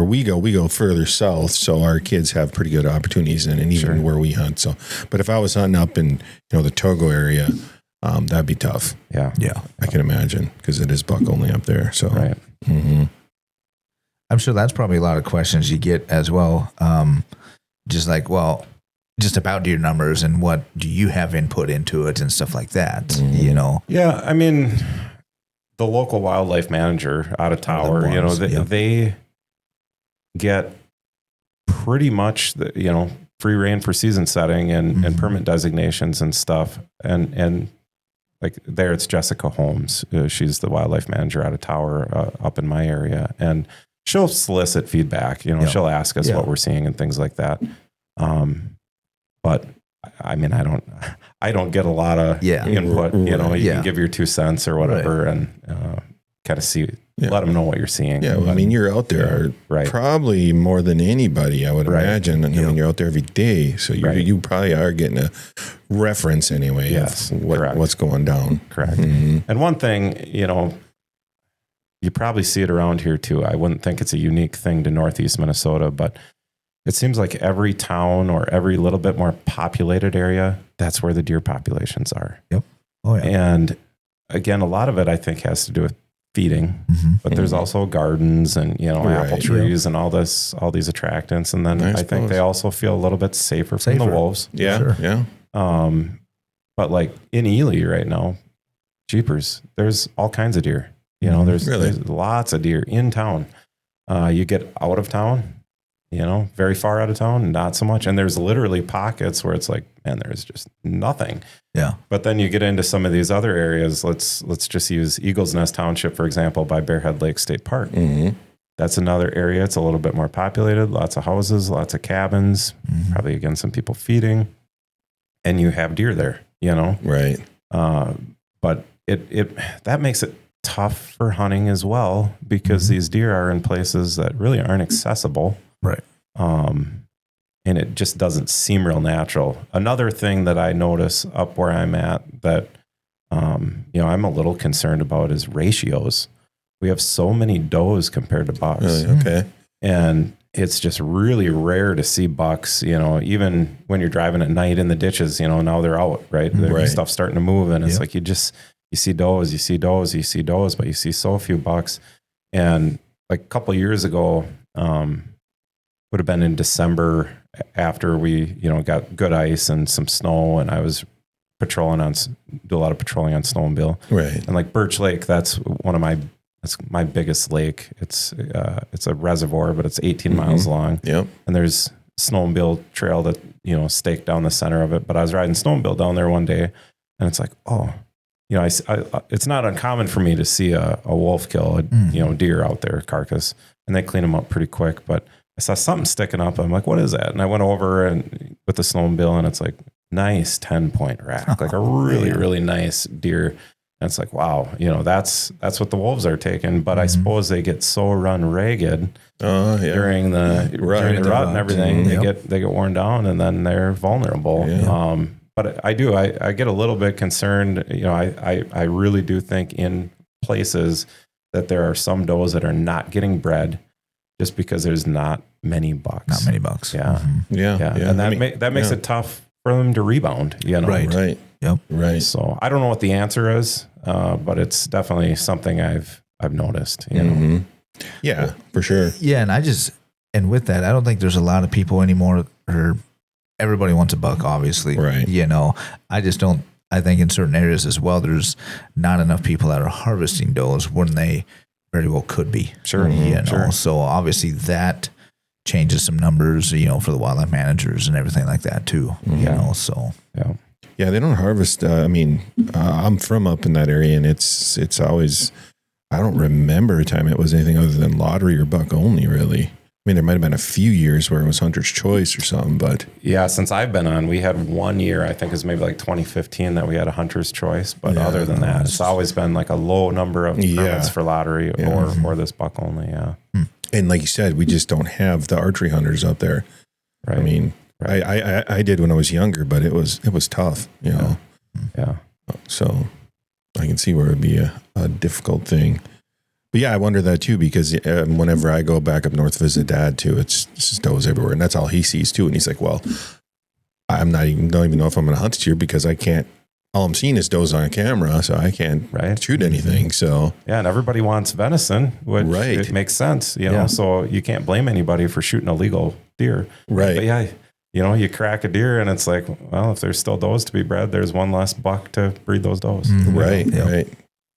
we go further south. So our kids have pretty good opportunities and even where we hunt. So, but if I was hunting up in, the Togo area, that'd be tough. Yeah. Yeah. I can imagine, because it is buck only up there. So, right. Mm-hmm. I'm sure that's probably a lot of questions you get as well. Just like, just about deer numbers and what do you have input into it and stuff like that, Yeah. I mean, the local wildlife manager out of Tower, they get pretty much free reign for season setting and permit designations and stuff. And like there, it's Jessica Holmes. She's the wildlife manager out of Tower up in my area. And she'll solicit feedback, she'll ask us what we're seeing and things like that. But I mean, I don't get a lot of input, you can give your 2 cents or whatever and kind of see, let them know what you're seeing. Yeah. Well, I mean, you're out there probably more than anybody, I would imagine. I mean, you're out there every day. So you probably are getting a reference anyway. Yes. Of what's going down. Correct. Mm-hmm. And one thing, you probably see it around here too. I wouldn't think it's a unique thing to Northeast Minnesota, but it seems like every town or every little bit more populated area, that's where the deer populations are. Yep. Oh yeah. And again, a lot of it I think has to do with feeding, but there's also gardens and, apple trees and all these attractants. And then I think they also feel a little bit safer from the wolves. Yeah. Sure. Yeah. But like in Ely right now, jeepers, there's all kinds of deer. There's lots of deer in town. You get out of town, very far out of town, not so much. And there's literally pockets where it's like, man, there's just nothing. Yeah. But then you get into some of these other areas. Let's just use Eagles Nest Township, for example, by Bearhead Lake State Park. Mm-hmm. That's another area. It's a little bit more populated, lots of houses, lots of cabins, probably again, some people feeding, and you have deer there, Right. But that makes it tough for hunting as well, because these deer are in places that really aren't accessible. Right. And it just doesn't seem real natural. Another thing that I notice up where I'm at that, I'm a little concerned about is ratios. We have so many does compared to bucks. Really? Okay. And it's just really rare to see bucks, even when you're driving at night in the ditches, now they're out, right? There's stuff starting to move. And it's like, you see does, but you see so few bucks. And like a couple of years ago, would have been in December after we, got good ice and some snow, and I was do a lot of patrolling on snowmobile. Right. And like Birch Lake, that's my biggest lake. It's a reservoir, but it's 18 miles long. Yep. And there's snowmobile trail that, staked down the center of it. But I was riding snowmobile down there one day, and it's like, it's not uncommon for me to see a wolf kill a deer out there, carcass, and they clean them up pretty quick. But I saw something sticking up. I'm like, what is that? And I went over and with the snowmobile, and it's like nice 10-point rack, like a really, really nice deer. And it's like, wow, that's what the wolves are taking. But I suppose they get so run ragged during the rut and everything. They get worn down, and then they're vulnerable. Yeah. But I get a little bit concerned. I really do think in places that there are some does that are not getting bred just because there's not many bucks. Not many bucks. Yeah. Mm-hmm. Yeah. And that makes it tough for them to rebound, Right. Yep. Right. So I don't know what the answer is, but it's definitely something I've noticed, Yeah, for sure. Yeah. And with that, I don't think there's a lot of people anymore everybody wants a buck, obviously. Right. I think in certain areas as well, there's not enough people that are harvesting does when they very well could be. Sure. Sure. So obviously that changes some numbers, for the wildlife managers and everything like that too. So Yeah, they don't harvest. I'm from up in that area, and it's always. I don't remember a time it was anything other than lottery or buck only, really. I mean, there might have been a few years where it was hunter's choice or something, but yeah, since I've been on, we had 1 year, I think it was maybe like 2015 that we had a hunter's choice. But other than that, it's always been like a low number of permits for lottery or this buck only. Yeah. And like you said, we just don't have the archery hunters up there. Right. I mean, I did when I was younger, but it was tough, Yeah. So I can see where it would be a difficult thing. But yeah, I wonder that too, because whenever I go back up north to visit Dad too, it's just does everywhere. And that's all he sees too. And he's like, well, don't even know if I'm going to hunt this year because I can't, all I'm seeing is does on camera. So I can't shoot anything. So yeah. And everybody wants venison, which it makes sense, so you can't blame anybody for shooting a legal deer. Right. But yeah, you crack a deer and it's like, well, if there's still does to be bred, there's one less buck to breed those does. Right. Right.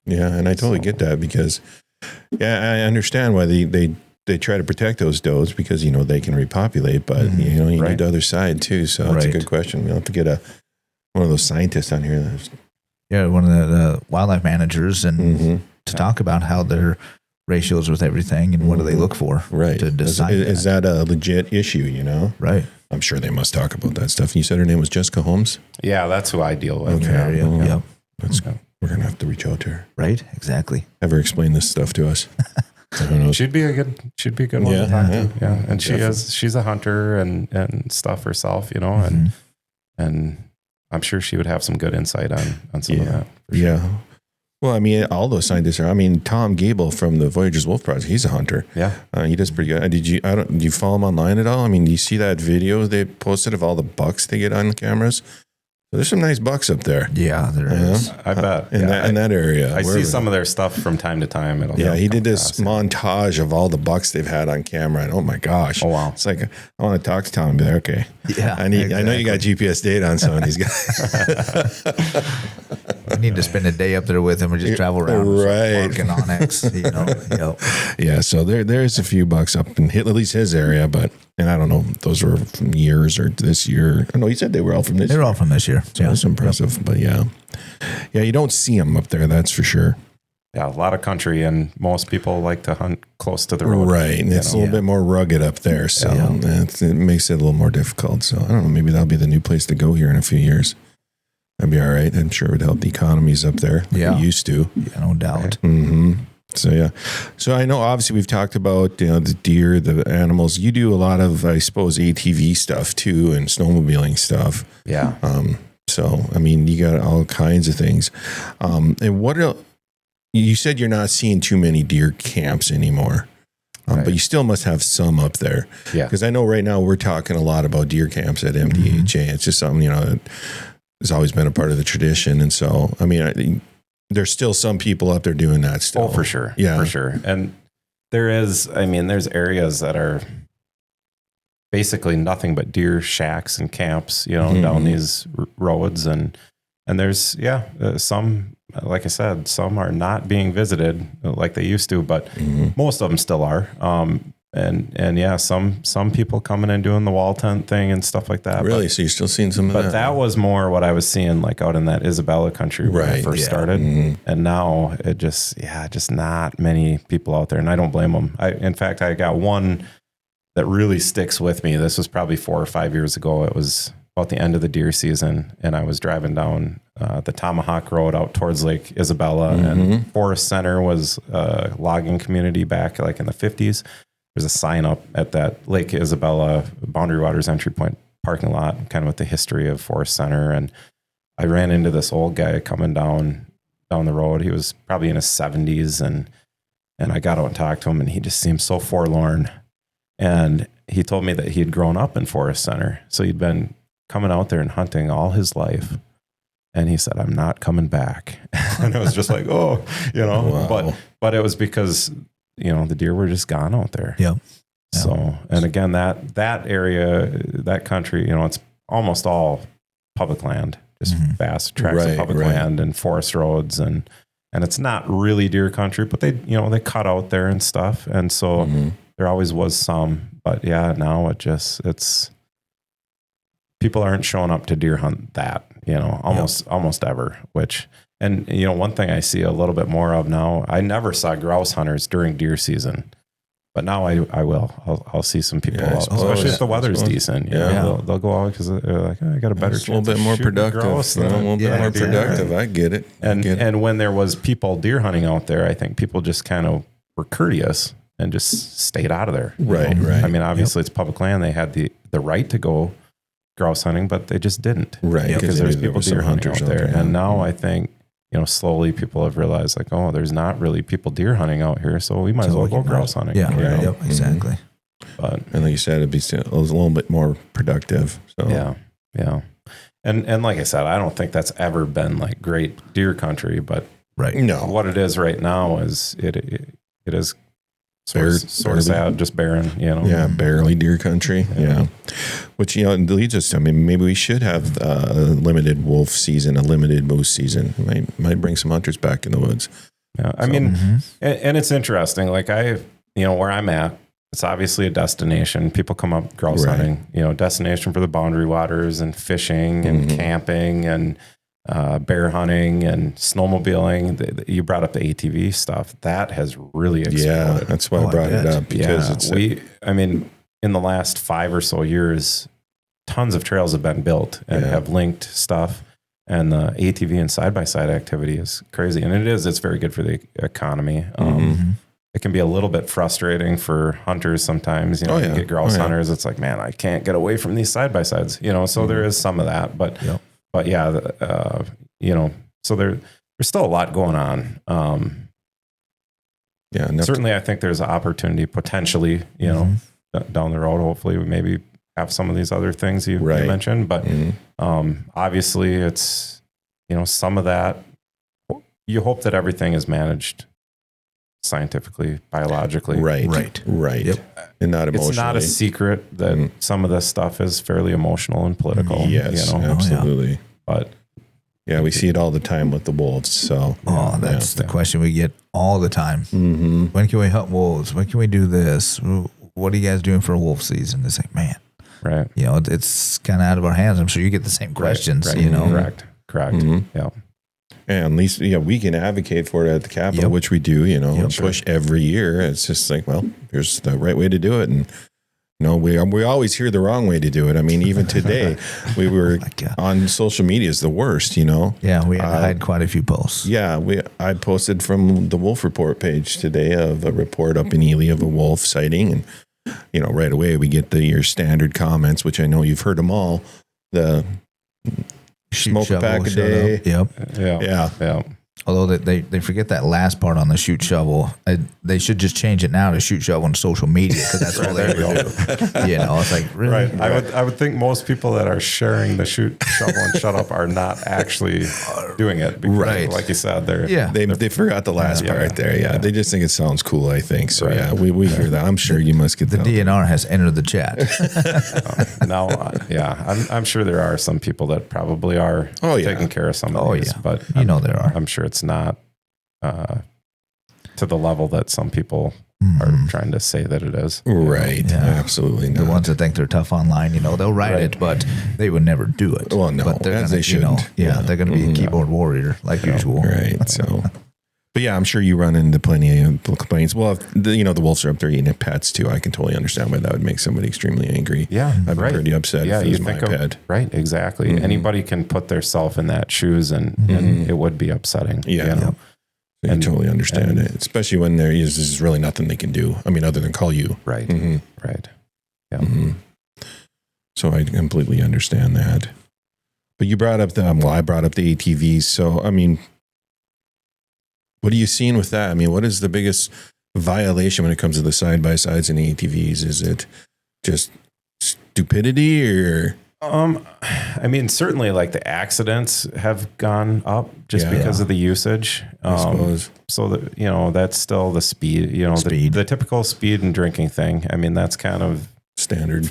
Yeah. And I totally get that because I understand why they try to protect those does because, they can repopulate, but you need the other side too. So that's a good question. We'll have to get one of those scientists on here. One of the wildlife managers and to talk about how their ratios with everything and what do they look for to decide. Is that a legit issue, Right. I'm sure they must talk about that stuff. You said her name was Jessica Holmes? Yeah, that's who I deal with. Okay. Yep. We're going to have to reach out to her. Right. Exactly. Have her explain this stuff to us. Who knows? She'd be a good one to talk to. Yeah. And she's a hunter and stuff herself, and I'm sure she would have some good insight on some of that. For sure. Yeah. Well, I mean, all those scientists are. I mean, Tom Gable from the Voyagers Wolf Project, he's a hunter. Yeah, he does pretty good. Did you follow him online at all? I mean, do you see that video they posted of all the bucks they get on the cameras? There's some nice bucks up there. Yeah, there is. I bet. In that area. I see some of their stuff from time to time. He did this montage of all the bucks they've had on camera. And oh my gosh. Oh, wow. It's like, I want to talk to Tom and be like, okay. Yeah. I know you got GPS data on some of these guys. I need to spend a day up there with him and just travel around. Working on X, Yeah. So there's a few bucks up in at least his area, and I don't know, those were from years or this year. I know he said they were all from this year. They're all from this year. So that's impressive. But yeah, you don't see them up there. That's for sure. Yeah, a lot of country, and most people like to hunt close to the road. Right, and it's a little bit more rugged up there, so it makes it a little more difficult. So I don't know, maybe that'll be the new place to go here in a few years. That'd be all right. I'm sure it would help the economies up there. Like it used to. Yeah, no doubt. Mm-hmm. So yeah, so I know obviously we've talked about the deer, the animals. You do a lot of, I suppose, ATV stuff too, and snowmobiling stuff. Yeah. So I mean, you got all kinds of things. And what you said you're not seeing too many deer camps anymore, but you still must have some up there. Yeah. Because I know right now we're talking a lot about deer camps at MDHA. It's just something that has always been a part of the tradition, and so I mean, there's still some people up there doing that still. Oh, for sure. Yeah. For sure. And there's areas that are basically nothing but deer shacks and camps, down these roads. And there's, some, like I said, some are not being visited like they used to, but most of them still are. And some people coming and doing the wall tent thing and stuff like that. Really? So you're still seeing some of that? But that was more what I was seeing like out in that Isabella country when I first started. And now it just not many people out there. And I don't blame them. In fact, I got one that really sticks with me. This was probably 4 or 5 years ago. It was about the end of the deer season. And I was driving down the Tomahawk Road out towards Lake Isabella. And Forest Center was a logging community back like in the 50s. There's a sign up at that Lake Isabella Boundary Waters entry point parking lot, kind of with the history of Forest Center. And I ran into this old guy coming down the road. He was probably in his 70s, and I got out and talked to him, and he just seemed so forlorn. And he told me that he had grown up in Forest Center, so he'd been coming out there and hunting all his life. And he said, "I'm not coming back." And I was just like, "Oh, wow." But it was because the deer were just gone out there. Yep. So, and again, that area, that country, it's almost all public land, just vast tracts of public land and forest roads. And it's not really deer country, but they cut out there and stuff. And so There always was some, but yeah, now it's people aren't showing up to deer hunt that, almost ever, and one thing I see a little bit more of now, I never saw grouse hunters during deer season, but now I will. I'll see some people out, especially if the weather's decent. They'll go out because they're like, I got a better chance. A little bit more productive. A little bit more productive. I get it. And when there was people deer hunting out there, I think people just kind of were courteous and just stayed out of there. Right. I mean, obviously it's public land. They had the right to go grouse hunting, but they just didn't. Right. Because there's people deer hunting out there. And now I think, slowly people have realized like, oh, there's not really people deer hunting out here. So we might as well go grouse hunting. Yeah. Yep, exactly. But, and like you said, it was a little bit more productive. So yeah. And like I said, I don't think that's ever been like great deer country, but what it is right now is it is sort of sad, just barren, Yeah, barely deer country. Yeah. Which, leads us to, maybe we should have a limited wolf season, a limited moose season. Might bring some hunters back in the woods. Yeah. I mean, and it's interesting. Like where I'm at, it's obviously a destination. People come up grouse hunting, destination for the boundary waters and fishing and camping and bear hunting and snowmobiling. You brought up the ATV stuff. That has really exploded. Yeah, that's why I brought it up, because in the last 5 or so years, tons of trails have been built and have linked stuff. And the ATV and side-by-side activity is crazy. And it's very good for the economy. It can be a little bit frustrating for hunters sometimes. You get grouse hunters. It's like, man, I can't get away from these side-by-sides. So there is some of that. But so there's still a lot going on. Certainly I think there's an opportunity potentially, down the road. Hopefully we maybe have some of these other things you mentioned, but obviously it's, some of that, you hope that everything is managed scientifically, biologically. Right. Yep. And not emotionally. It's not a secret that some of this stuff is fairly emotional and political. Yes, absolutely. But we see it all the time with the wolves. So, that's the question we get all the time. When can we hunt wolves? When can we do this? What are you guys doing for a wolf season? It's like, man, right. It's kind of out of our hands. I'm sure you get the same questions, Correct. Yeah. And at least, we can advocate for it at the Capitol, which we do, push every year. It's just like, well, here's the right way to do it. And, we always hear the wrong way to do it. I mean, even today, we were on social media is the worst, Yeah, we had to hide quite a few posts. Yeah, I posted from the Wolf Report page today of a report up in Ely of a wolf sighting. And, right away we get your standard comments, which I know you've heard them all. The smoke a pack a day. Yep. Yeah. Although they forget that last part on the shoot shovel. They should just change it now to shoot shovel on social media, because that's all they ever do. It's like, really? Right. I would think most people that are sharing the shoot shovel and shut up are not actually doing it. Because, like you said, they forgot the last part there. Yeah. They just think it sounds cool, I think. So we hear that. I'm sure you must get the DNR has entered the chat. Now, I'm sure there are some people that probably are taking care of some of these, but there are. I'm sure it's not to the level that some people are trying to say that it is. Right. Yeah. Absolutely not. The ones that think they're tough online, they'll write it, but they would never do it. Well, no, but they shouldn't. They're going to be a keyboard warrior like usual. Right. So, but I'm sure you run into plenty of complaints. Well, if the wolves are up there eating at pets too, I can totally understand why that would make somebody extremely angry. Yeah. I'd be pretty upset if it was my pet. Right. Exactly. Anybody can put themselves in that shoes and it would be upsetting. Yeah. I totally understand it, especially when there's really nothing they can do. I mean, other than call you. Right. Right. Yeah. So I completely understand that. But you brought up I brought up the ATVs. So, I mean, what are you seeing with that? I mean, what is the biggest violation when it comes to the side-by-sides and ATVs? Is it just stupidity or? I mean, certainly like the accidents have gone up just because of the usage. I suppose. So that, that's still the speed, the typical speed and drinking thing. I mean, that's kind of standard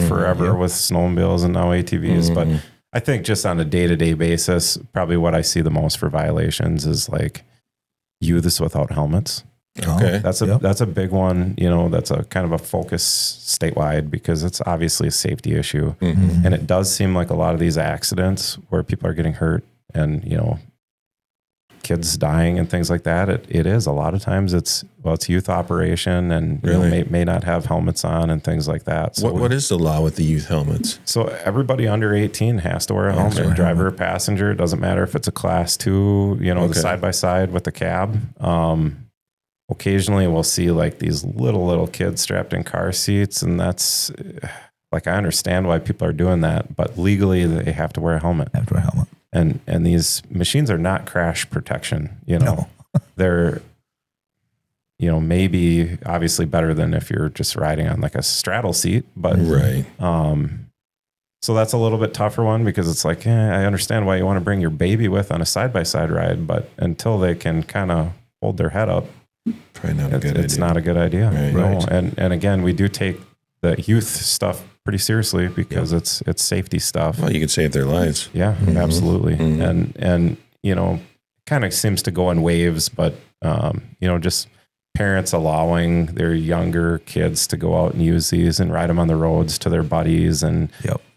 forever with snowmobiles and now ATVs. But I think just on a day-to-day basis, probably what I see the most for violations is like youths without helmets. Okay. That's a big one. That's a kind of a focus statewide because it's obviously a safety issue. Mm-hmm. And it does seem like a lot of these accidents where people are getting hurt and, kids dying and things like that. It is a lot of times it's youth operation and Really? may not have helmets on and things like that. So What is the law with the youth helmets? So everybody under 18 has to wear a helmet, driver or passenger. It doesn't matter if it's a class 2, the side by side with the cab. Occasionally we'll see like these little kids strapped in car seats, and that's like, I understand why people are doing that, but legally they have to wear a helmet. And these machines are not crash protection, No. They're, maybe obviously better than if you're just riding on like a straddle seat, but Right. so that's a little bit tougher one because it's like, I understand why you want to bring your baby with on a side-by-side ride, but until they can kind of hold their head up, Probably not a good it's idea. not a good idea. Right. No. Right. And again, we do take the youth stuff pretty seriously because it's safety stuff. Well, you could save their lives. Yeah, absolutely. And kind of seems to go in waves, but just parents allowing their younger kids to go out and use these and ride them on the roads to their buddies. And,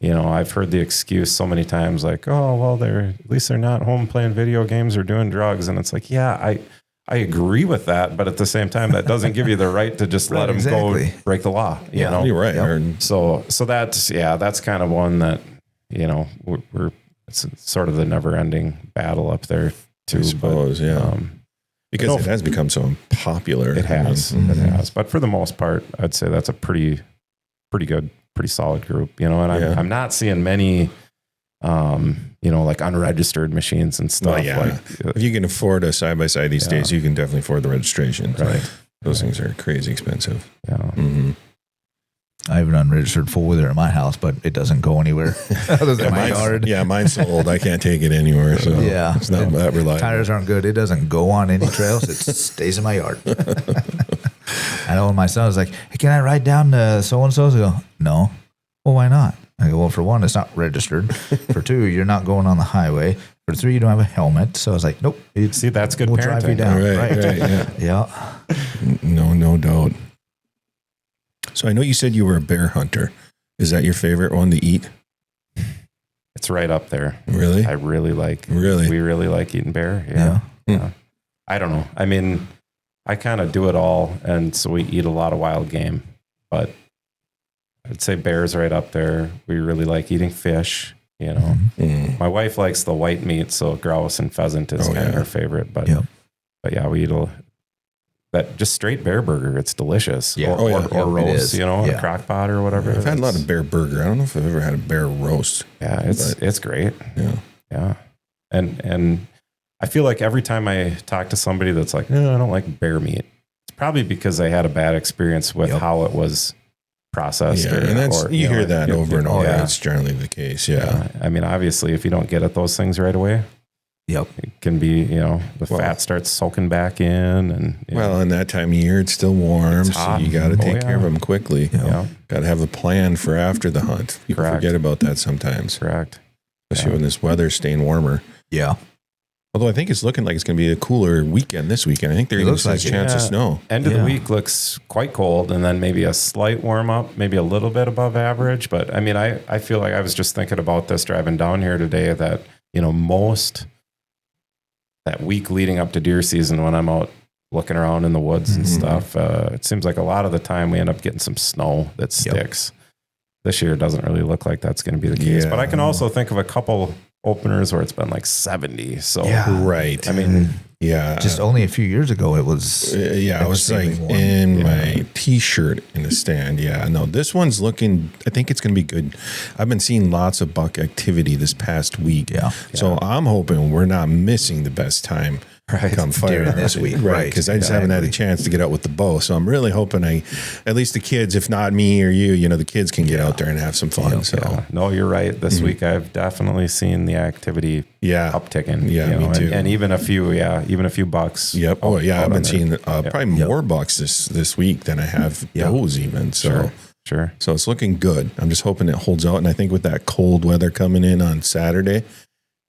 I've heard the excuse so many times like, oh, well, at least they're not home playing video games or doing drugs. And it's like, yeah, I agree with that. But at the same time, that doesn't give you the right to just let them go break the law, you know? You're right. Yep. Or- So that's kind of one that, it's sort of the never ending battle up there too. I suppose, yeah. Because it has become so popular. It has. It has. But for the most part, I'd say that's a pretty good, pretty solid group, and I'm not seeing many, like unregistered machines and stuff. Well, yeah. If you can afford a side-by-side these days, you can definitely afford the registration. Right. Those things are crazy expensive. Yeah. Mm-hmm. I have an unregistered four-wheeler in my house, but it doesn't go anywhere other than my yard. Yeah, mine's so old I can't take it anywhere. So Yeah. it's not that reliable. Tires aren't good. It doesn't go on any trails. It stays in my yard. I know when my son was like, hey, can I ride down to so-and-so's? I go, no. Well, why not? I go, well, for one, it's not registered. For two, you're not going on the highway. For three, you don't have a helmet. So I was like, nope. See, that's good We'll parenting. drive you down. Right, yeah. Yeah. No doubt. So I know you said you were a bear hunter. Is that your favorite one to eat? It's right up there. Really? I really like. Really? We really like eating bear. Yeah. Yeah. I don't know. I mean, I kind of do it all, and so we eat a lot of wild game. But I'd say bear's right up there. We really like eating fish. My wife likes the white meat, so grouse and pheasant is kind of her favorite. But yeah, we eat that just straight bear burger. It's delicious. Yeah. Or roast, a crock pot or whatever. I've had a lot of bear burger. I don't know if I've ever had a bear roast. Yeah, it's great. Yeah. Yeah. And I feel like every time I talk to somebody that's like, no, I don't like bear meat, it's probably because they had a bad experience with how it was processed. Yeah, and you hear that over and over. It's generally the case. Yeah. I mean, obviously, if you don't get at those things right away, Yep. it can be, fat starts soaking back in. And and that time of year, it's still warm. It's hot. So you got to take care of them quickly. Yeah. Got to have a plan for after the hunt. People forget about that sometimes. Correct. Especially when this weather's staying warmer. Yeah. Although I think it's looking like it's going to be a cooler weekend this weekend. I think they're going to see a chance of snow. End of the week looks quite cold, and then maybe a slight warm up, maybe a little bit above average. But I mean, I feel like I was just thinking about this driving down here today that, most that week leading up to deer season when I'm out looking around in the woods and stuff, it seems like a lot of the time we end up getting some snow that sticks. This year it doesn't really look like that's going to be the case. But I can also think of a couple openers where it's been like 70. So right. I mean, just only a few years ago it was. I was like warm. in my t-shirt in the stand. Yeah, no, this one's looking. I think it's going to be good. I've been seeing lots of buck activity this past week. Yeah. So I'm hoping we're not missing the best time. Come fire during this week, right? Because I just haven't had a chance to get out with the bow, so I'm really hoping at least the kids, if not me or you, the kids can get out there and have some fun. No, you're right. This week I've definitely seen the activity upticking. Yeah, me too. And even a few bucks. Yep. Oh yeah, I've been seeing probably more bucks this week than I have does even. So sure. So it's looking good. I'm just hoping it holds out, and I think with that cold weather coming in on Saturday,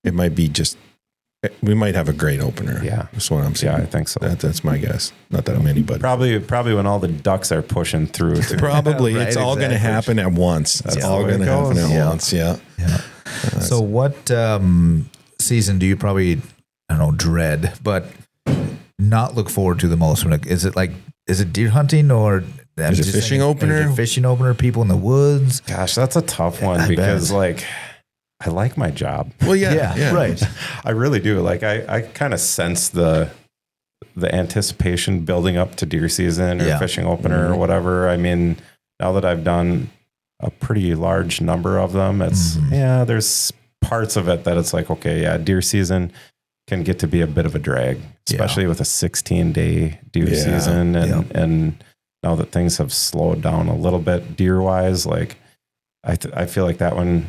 it might be just we might have a great opener. Yeah. That's what I'm saying. Yeah, I think so. That's my guess. Not that I'm anybody. Probably when all the ducks are pushing through. Too. Probably. Right, it's all going to happen at once. It's all going to happen at once. Yeah. So what season do you probably, I don't know, dread, but not look forward to the most? Is it deer hunting or Is it fishing opener? Is it fishing opener, people in the woods? Gosh, that's a tough one because like I like my job. Well, yeah. Right. I really do. Like I kind of sense the anticipation building up to deer season or fishing opener or whatever. I mean, now that I've done a pretty large number of them, it's there's parts of it that it's like, okay, deer season can get to be a bit of a drag, especially with a 16-day deer season. And now that things have slowed down a little bit deer wise, like I feel like that one,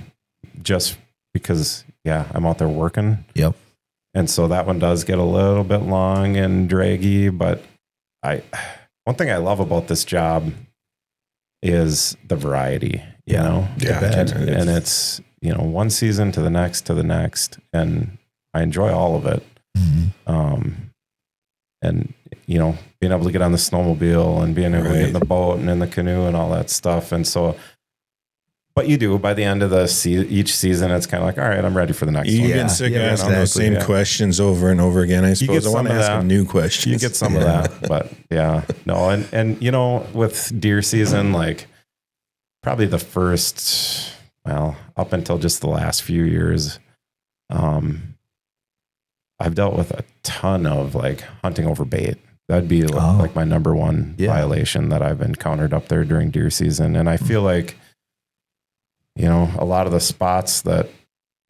just because, I'm out there working. Yep. And so that one does get a little bit long and draggy, but one thing I love about this job is the variety, you know? Yeah. And it's, one season to the next, and I enjoy all of it. And, being able to get on the snowmobile and being able to get in the boat and in the canoe and all that stuff. And so, but you do, by the end of each season, it's kind of like, all right, I'm ready for the next one. You've been sick of asking those same questions over and over again. I suppose I want to ask them new questions. You get some of that, but and with deer season, like probably the first, up until just the last few years, I've dealt with a ton of like hunting over bait. That'd be like my number one violation that I've encountered up there during deer season. And I feel like, a lot of the spots that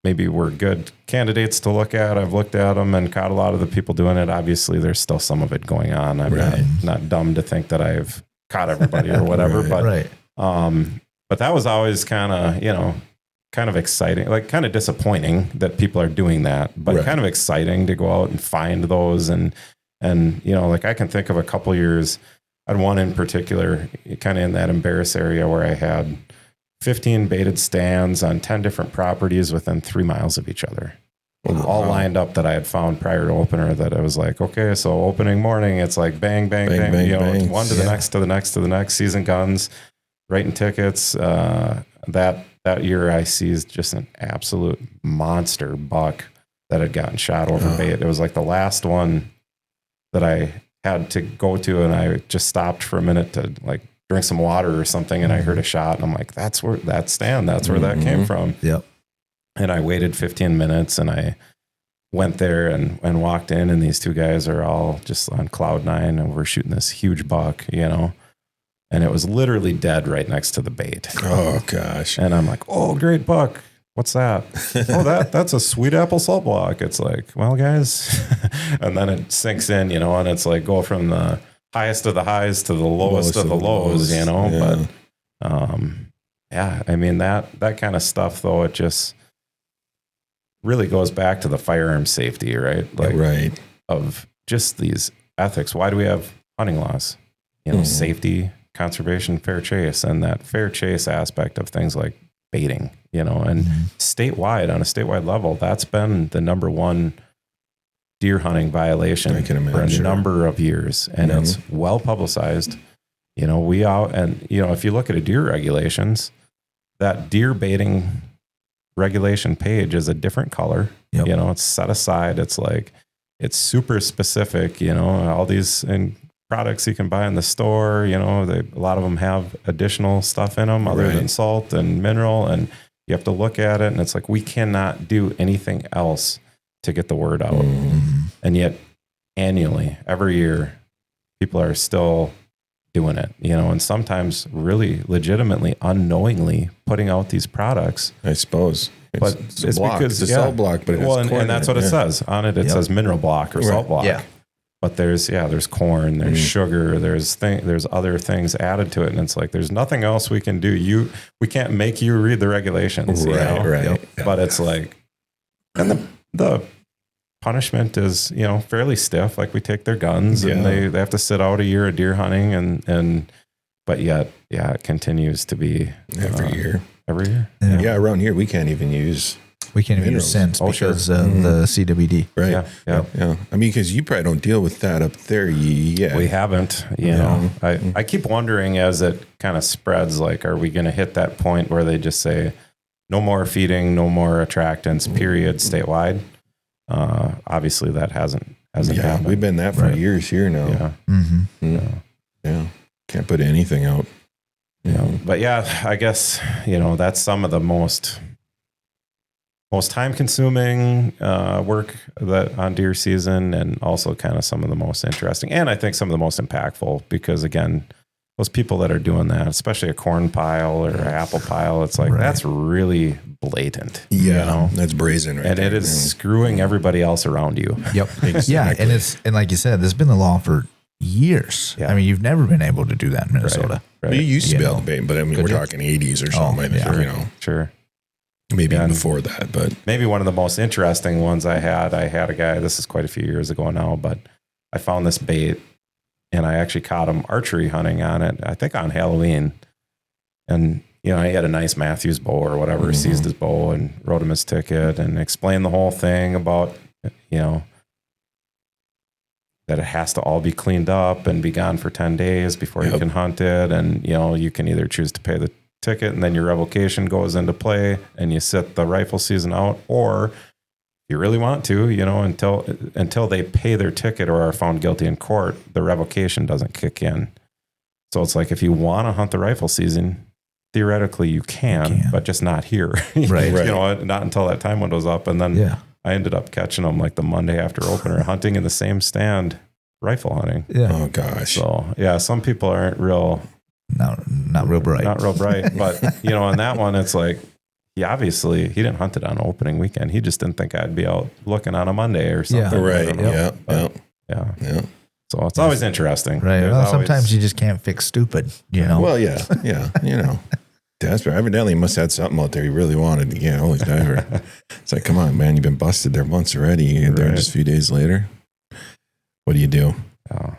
maybe were good candidates to look at, I've looked at them and caught a lot of the people doing it. Obviously, there's still some of it going on. I'm not dumb to think that I've caught everybody or whatever, but that was always kind of exciting, like kind of disappointing that people are doing that, but kind of exciting to go out and find those. And like I can think of a couple years, I had one in particular, kind of in that Embarrass area where I had 15 baited stands on 10 different properties within 3 miles of each other, all lined up that I had found prior to opener, that I was like, okay, so opening morning, it's like bang, bang, bang, bang, one to the next, to the next, to the next, season guns, writing tickets. That year I seized just an absolute monster buck that had gotten shot over bait. It was like the last one that I had to go to, and I just stopped for a minute to like drink some water or something, and I heard a shot, and I'm like, that's where that came from. Yep. And I waited 15 minutes, and I went there and walked in, and these two guys are all just on cloud nine, and we're shooting this huge buck, and it was literally dead right next to the bait. Oh gosh. And I'm like, oh, great buck. What's that? That's a sweet apple salt block. It's like, well, guys, and then it sinks in, and it's like go from the highest of the highs to the lowest of the lows, but, I mean, that kind of stuff though, it just really goes back to the firearm safety, right? Like of just these ethics. Why do we have hunting laws? Safety, conservation, fair chase, and that fair chase aspect of things like baiting, and statewide, on a statewide level, that's been the number one deer hunting violation for a number of years, and it's well publicized. If you look at a deer regulations, that deer baiting regulation page is a different color. Yep. It's set aside. It's like, it's super specific, all these products you can buy in the store, a lot of them have additional stuff in them other than salt and mineral, and you have to look at it, and it's like, we cannot do anything else to get the word out. And yet annually, every year, people are still doing it, and sometimes really legitimately, unknowingly putting out these products. I suppose. But it's block. because it's a salt block, but and that's what it says on it. It says mineral block or salt block. Yeah. But there's corn, there's sugar, there's other things added to it, and it's like, there's nothing else we can do. We can't make you read the regulations, right. But it's like, and the punishment is fairly stiff. Like, we take their guns and they have to sit out a year of deer hunting, and but yet it continues to be every year. Every year. Yeah, around here we can't even use We can't even use minerals. scents because of the CWD. Right. Yeah. I mean, because you probably don't deal with that up there yet. We haven't, you know. I keep wondering as it kind of spreads, like, are we going to hit that point where they just say no more feeding, no more attractants, period, statewide? Obviously, that hasn't happened. We've been that for years here now. Yeah. Mm-hmm. Yeah. Can't put anything out. Yeah. But yeah, I guess, you know, that's some of the most time consuming work that on deer season, and also kind of some of the most interesting, and I think some of the most impactful, because again, those people that are doing that, especially a corn pile or an apple pile, it's like, that's really blatant. Yeah. You know? That's brazen. Right And there. it is screwing everybody else around you. Yep. Exactly. Yeah. And like you said, there's been the law for years. Yeah. I mean, you've never been able to do that in Minnesota. You used to be able to know. bait, but I mean, we're talking 80s or something. yeah. You know, Sure. maybe And before that, but maybe one of the most interesting ones I had a guy, this is quite a few years ago now, but I found this bait and I actually caught him archery hunting on it, I think on Halloween. And, you know, he had a nice Matthews bow or whatever, seized his bow and wrote him his ticket and explained the whole thing about, you know, that it has to all be cleaned up and be gone for 10 days before you can hunt it. And, you know, you can either choose to pay the ticket and then your revocation goes into play and you sit the rifle season out, or you really want to, you know, until they pay their ticket or are found guilty in court, the revocation doesn't kick in. So it's like, if you want to hunt the rifle season, theoretically you can, but just not here. Right. You know, not until that time window's up. And then I ended up catching them like the Monday after opener, hunting in the same stand, rifle hunting. Yeah. oh gosh. So yeah, some people aren't Not real bright. not real bright, but you know, on that one, it's like, he didn't hunt it on opening weekend. He just didn't think I'd be out looking on a Monday or something. Right. I don't know. Yeah. So it's always interesting. Right. There's Well, always- sometimes you just can't fix stupid, you know? Well, yeah. You know, desperate. Evidently, he must have had something out there he really wanted to get. Holy diver. It's like, come on, man. You've been busted there once already. You get there just a few days later. What do you do? Oh.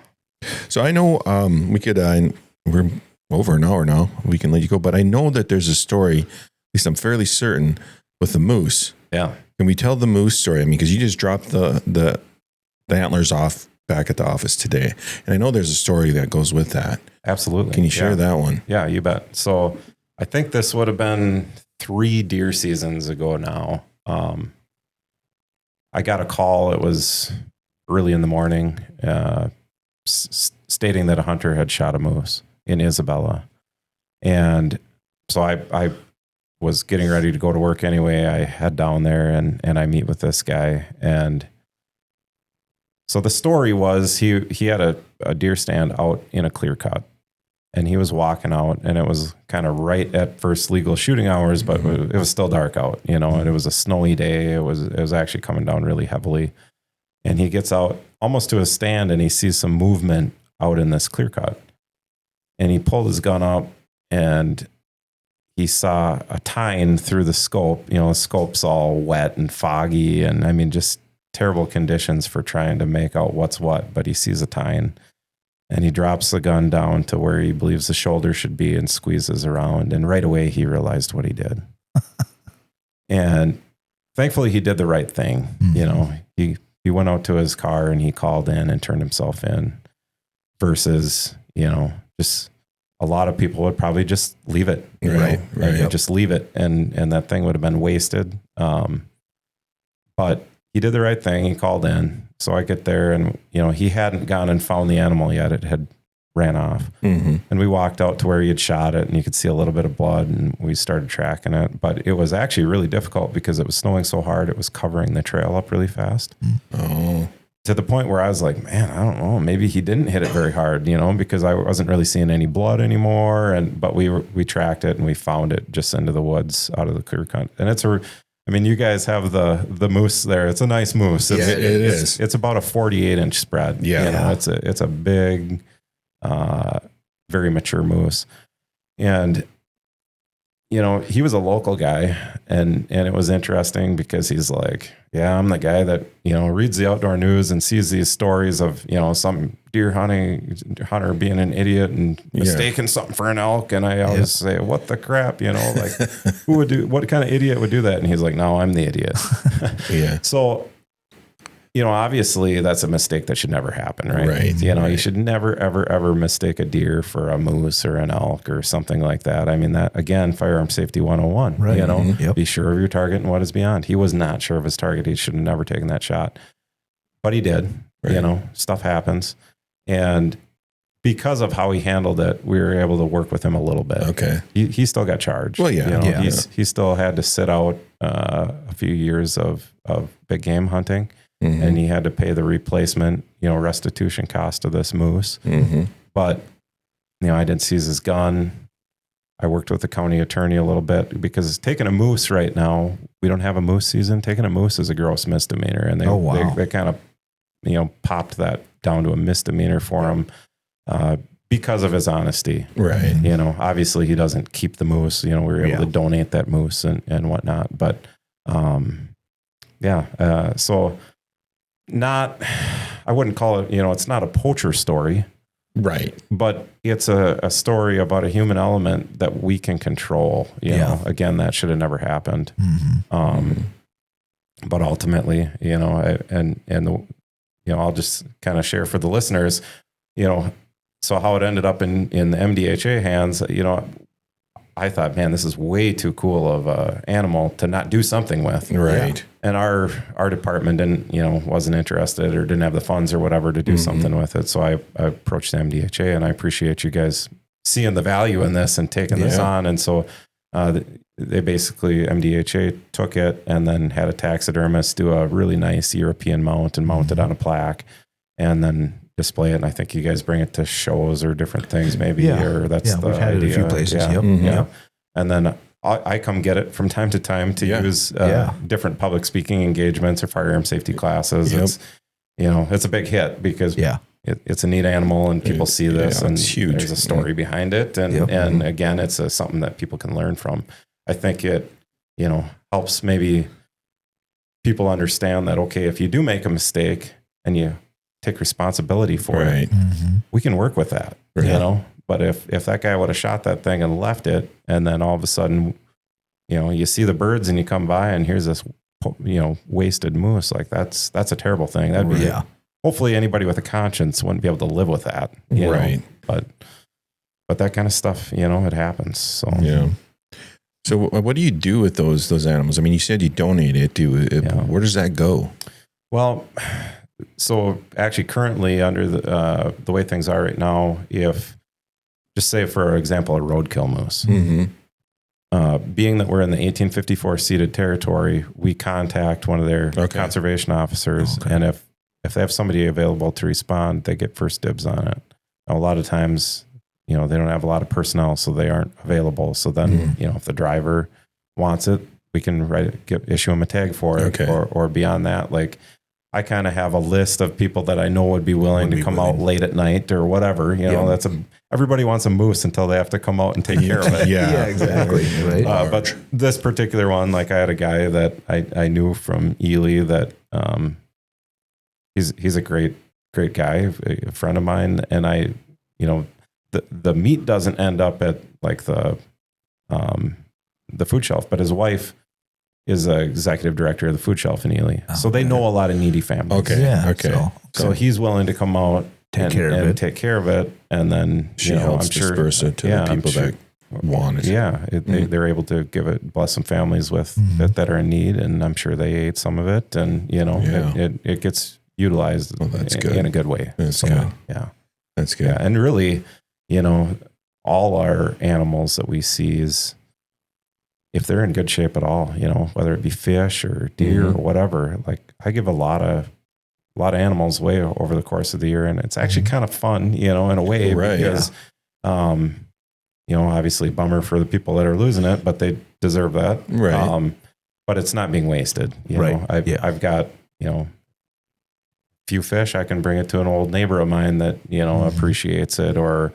So I know we could, we're over an hour now. We can let you go. But I know that there's a story, at least I'm fairly certain, with the moose. Yeah. Can we tell the moose story? I mean, because you just dropped the antlers off back at the office today. And I know there's a story that goes with that. Absolutely. Can you share that one? Yeah, you bet. So I think this would have been 3 deer seasons ago now. I got a call. It was early in the morning, stating that a hunter had shot a moose in Isabella. And so I was getting ready to go to work anyway. I head down there and I meet with this guy. And so the story was he had a deer stand out in a clear cut, and he was walking out, and it was kind of right at first legal shooting hours, but it was still dark out, you know, and it was a snowy day. It was actually coming down really heavily. And he gets out almost to his stand and he sees some movement out in this clear cut. And he pulled his gun up and he saw a tine through the scope. You know, the scope's all wet and foggy, and I mean, just terrible conditions for trying to make out what's what. But he sees a tine and he drops the gun down to where he believes the shoulder should be and squeezes around. And right away he realized what he did. And thankfully he did the right thing. You know, he went out to his car and he called in and turned himself in, versus, you know, just a lot of people would probably just leave it, you know, and just leave it. And that thing would have been wasted. But he did the right thing. He called in. So I get there and, you know, he hadn't gone and found the animal yet. It had ran off. And we walked out to where he had shot it and you could see a little bit of blood and we started tracking it. But it was actually really difficult because it was snowing so hard. It was covering the trail up really fast. To the point where I was like, man, I don't know, maybe he didn't hit it very hard, you know, because I wasn't really seeing any blood anymore. But we tracked it and we found it just into the woods out of the clear cut. And I mean, you guys have the moose there. It's a nice moose. It is. It's about a 48-inch spread. Yeah. You know, it's a big, very mature moose. And he was a local guy, and it was interesting because he's like, yeah, I'm the guy that, reads the outdoor news and sees these stories of, some deer hunter being an idiot and mistaking something for an elk. And I always say, what the crap, like what kind of idiot would do that? And he's like, no, I'm the idiot. Yeah. So, obviously that's a mistake that should never happen, right? Right. You should never, ever, ever mistake a deer for a moose or an elk or something like that. I mean, that again, firearm safety 101, Right. Be sure of your target and what is beyond. He was not sure of his target. He should have never taken that shot, but he did. Right. Stuff happens. And because of how he handled it, we were able to work with him a little bit. Okay. He still got charged. Well, yeah. He still had to sit out a few years of big game hunting. Mm-hmm. And he had to pay the replacement, restitution cost of this moose. Mm-hmm. But, I didn't seize his gun. I worked with the county attorney a little bit because taking a moose right now, we don't have a moose season. Taking a moose is a gross misdemeanor. And they kind of, popped that down to a misdemeanor for him because of his honesty. Right. Obviously he doesn't keep the moose. We were able to donate that moose and whatnot. But, so I wouldn't call it, it's not a poacher story. Right. But it's a story about a human element that we can control. Again, that should have never happened. Mm-hmm. But ultimately, I'll just kind of share for the listeners, so how it ended up in the MDHA hands, I thought, man, this is way too cool of an animal to not do something with. Right. And our department didn't, wasn't interested or didn't have the funds or whatever to do something with it. So I approached the MDHA, and I appreciate you guys seeing the value in this and taking this on. And so they basically, MDHA took it and then had a taxidermist do a really nice European mount and mount it on a plaque and then display it. And I think you guys bring it to shows or different things maybe, or that's the we've had idea. it a few places. Yeah. Yep. Mm-hmm. Yeah. And then I come get it from time to time to use different public speaking engagements or firearm safety classes. Yep. It's, it's a big hit because it's a neat animal and people see this and it's huge. There's a story behind it. And again, it's something that people can learn from. I think it, helps maybe people understand that, okay, if you do make a mistake and you take responsibility for it, we can work with that, but if that guy would have shot that thing and left it, and then all of a sudden, you see the birds and you come by and here's this, wasted moose, like that's a terrible thing. That'd be, hopefully anybody with a conscience wouldn't be able to live with that. Right. But that kind of stuff, it happens. So, So what do you do with those animals? I mean, you said you donate it. Where does that go? Well, so actually currently under the way things are right now, if just say, for example, a roadkill moose, being that we're in the 1854 ceded territory, we contact one of their conservation officers. And if they have somebody available to respond, they get first dibs on it. Now, a lot of times, they don't have a lot of personnel, so they aren't available. So then, if the driver wants it, we can issue them a tag for it. Or beyond that, like I kind of have a list of people that I know would be willing to come out late at night or whatever. Everybody wants a moose until they have to come out and take care of it. Exactly. Right. But this particular one, like I had a guy that I knew from Ely that he's a great guy, a friend of mine, and the meat doesn't end up at like the food shelf, but his wife is the executive director of the food shelf in Ely. So they know a lot of needy families. So he's willing to come out and take care of it. And then she helps disperse it to the people that want it. Yeah. They're able to bless some families with that are in need. And I'm sure they ate some of it, and it gets utilized in a good way. That's good. Yeah. That's good. Yeah. And really, all our animals that we seize, if they're in good shape at all, whether it be fish or deer or whatever, like I give a lot of animals away over the course of the year. And it's actually kind of fun, in a way, because, obviously bummer for the people that are losing it, but they deserve that. Right. But it's not being wasted. I've got, few fish, I can bring it to an old neighbor of mine that, appreciates it, or,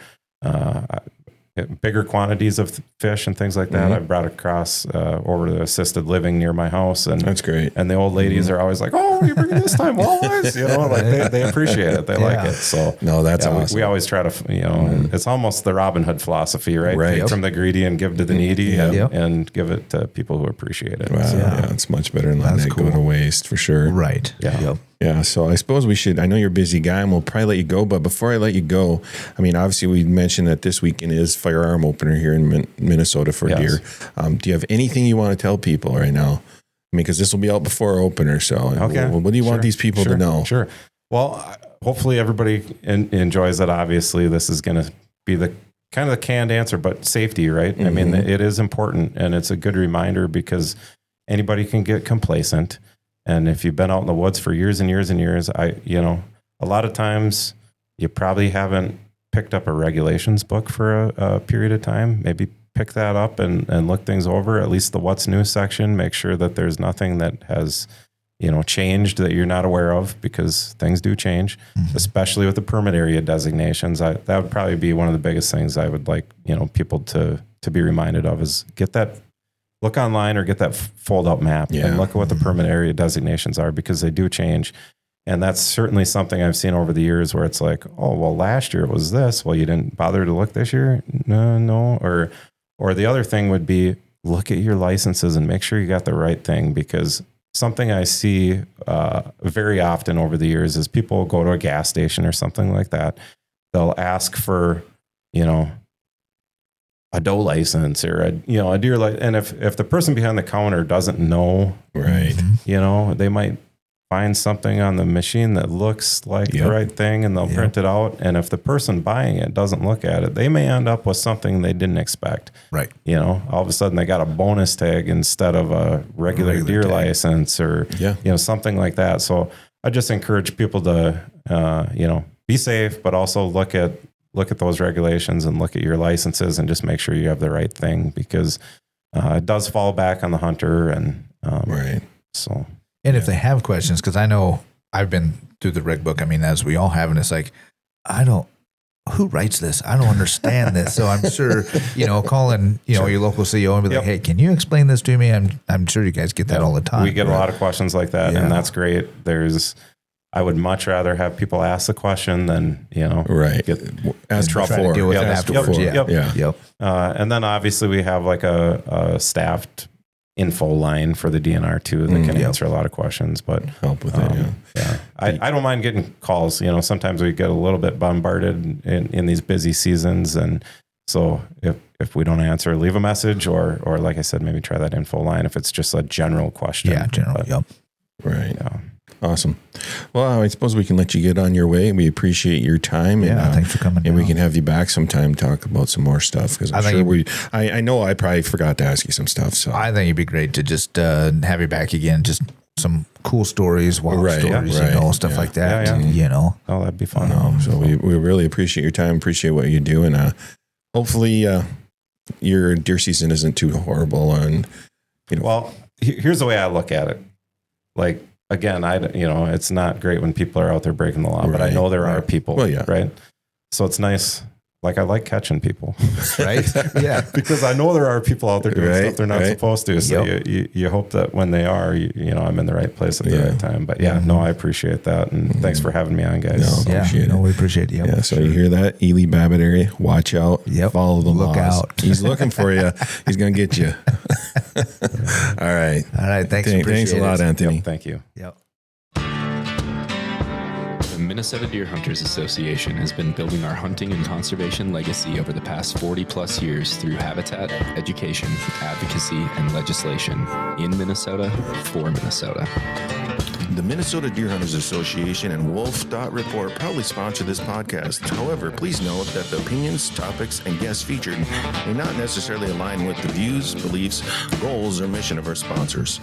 bigger quantities of fish and things like that. I've brought across over to assisted living near my house, and That's great. And the old ladies are always like, "Oh, you bringing this time walleyes?" You know, like they appreciate it, they like it. So No, that's awesome. we always try to, you know, it's almost the Robin Hood philosophy, right? Right. Take from the greedy and give to the needy, Yep. and give it to people who appreciate it. Wow, So, yeah, it's much better than letting That's it go cool. to waste for sure. Right. Yeah. Yep. Yeah, so I suppose we should. I know you're a busy guy, and we'll probably let you go. But before I let you go, I mean, obviously, we mentioned that this weekend is firearm opener here in Minnesota for Yes. deer. Do you have anything you want to tell people right now? I mean, because this will be out before our opener. So, Okay. what do you want these people to know? Sure. Well, hopefully everybody enjoys it. Obviously, this is going to be the kind of the canned answer, but safety, right? I mean, it is important, and it's a good reminder because anybody can get complacent. And if you've been out in the woods for years and years and years, a lot of times you probably haven't picked up a regulations book for a period of time. Maybe pick that up and look things over, at least the what's new section. Make sure that there's nothing that has, changed that you're not aware of, because things do change, especially with the permit area designations. That would probably be one of the biggest things I would like, people to be reminded of, is get that. Look online or get that fold-out map and look at what the permit area designations are, because they do change. And that's certainly something I've seen over the years where it's like, oh, well, last year it was this. Well, you didn't bother to look this year? No. Or the other thing would be, look at your licenses and make sure you got the right thing, because something I see very often over the years is people go to a gas station or something like that. They'll ask for, a doe license or a deer license. And if the person behind the counter doesn't know, Right. they might find something on the machine that looks like the right thing, and they'll print it out. And if the person buying it doesn't look at it, they may end up with something they didn't expect. Right. All of a sudden they got a bonus tag instead of a regular deer tag. license, or, something like that. So I just encourage people to, be safe, but also look at those regulations and look at your licenses and just make sure you have the right thing, because it does fall back on the hunter. And Right. So, And if they have questions, because I know I've been through the reg book, I mean, as we all have, and it's like, who writes this? I don't understand this. So I'm sure, call in, your local CEO and be like, hey, can you explain this to me? I'm sure you guys get that all the time. We get a lot of questions like that, and that's great. I would much rather have people ask the question than, Right. Ask try to before. deal with it Ask afterwards. before. Yep. And then obviously we have like a staffed info line for the DNR too that can answer a lot of questions, but Help with it. I don't mind getting calls. Sometimes we get a little bit bombarded in these busy seasons, and so if we don't answer, leave a message, or like I said, maybe try that info line if it's just a general question. Yeah, general. Yep. Right. Yeah. Awesome. Well, I suppose we can let you get on your way. We appreciate your time. Yeah, and, thanks for coming And we down. can have you back sometime, talk about some more stuff, because I'm sure I know I probably forgot to ask you some stuff. So I think it'd be great to just have you back again. Just some cool stories, wild stories, stuff like that. Oh, that'd be fun. So we really appreciate your time, appreciate what you do, and hopefully your deer season isn't too horrible. And well, here's the way I look at it. Like, again, it's not great when people are out there breaking the law, but I know there are people, right? So it's nice. Like, I like catching people, right? Yeah. Because I know there are people out there doing stuff they're not supposed to. So you hope that when they are, I'm in the right place at the right time. But I appreciate that. And thanks for having me on, guys. We appreciate it. Yeah. So you hear that, Ely Babbitt area, watch out, follow the Look laws. out. He's looking for you. He's going to get you. All right. Thanks a lot, Anthony. Yep, thank you. Yep. The Minnesota Deer Hunters Association has been building our hunting and conservation legacy over the past 40 plus years through habitat, education, advocacy, and legislation in Minnesota for Minnesota. The Minnesota Deer Hunters Association and Wolf Dot Report proudly sponsor this podcast. However, please note that the opinions, topics, and guests featured may not necessarily align with the views, beliefs, goals, or mission of our sponsors.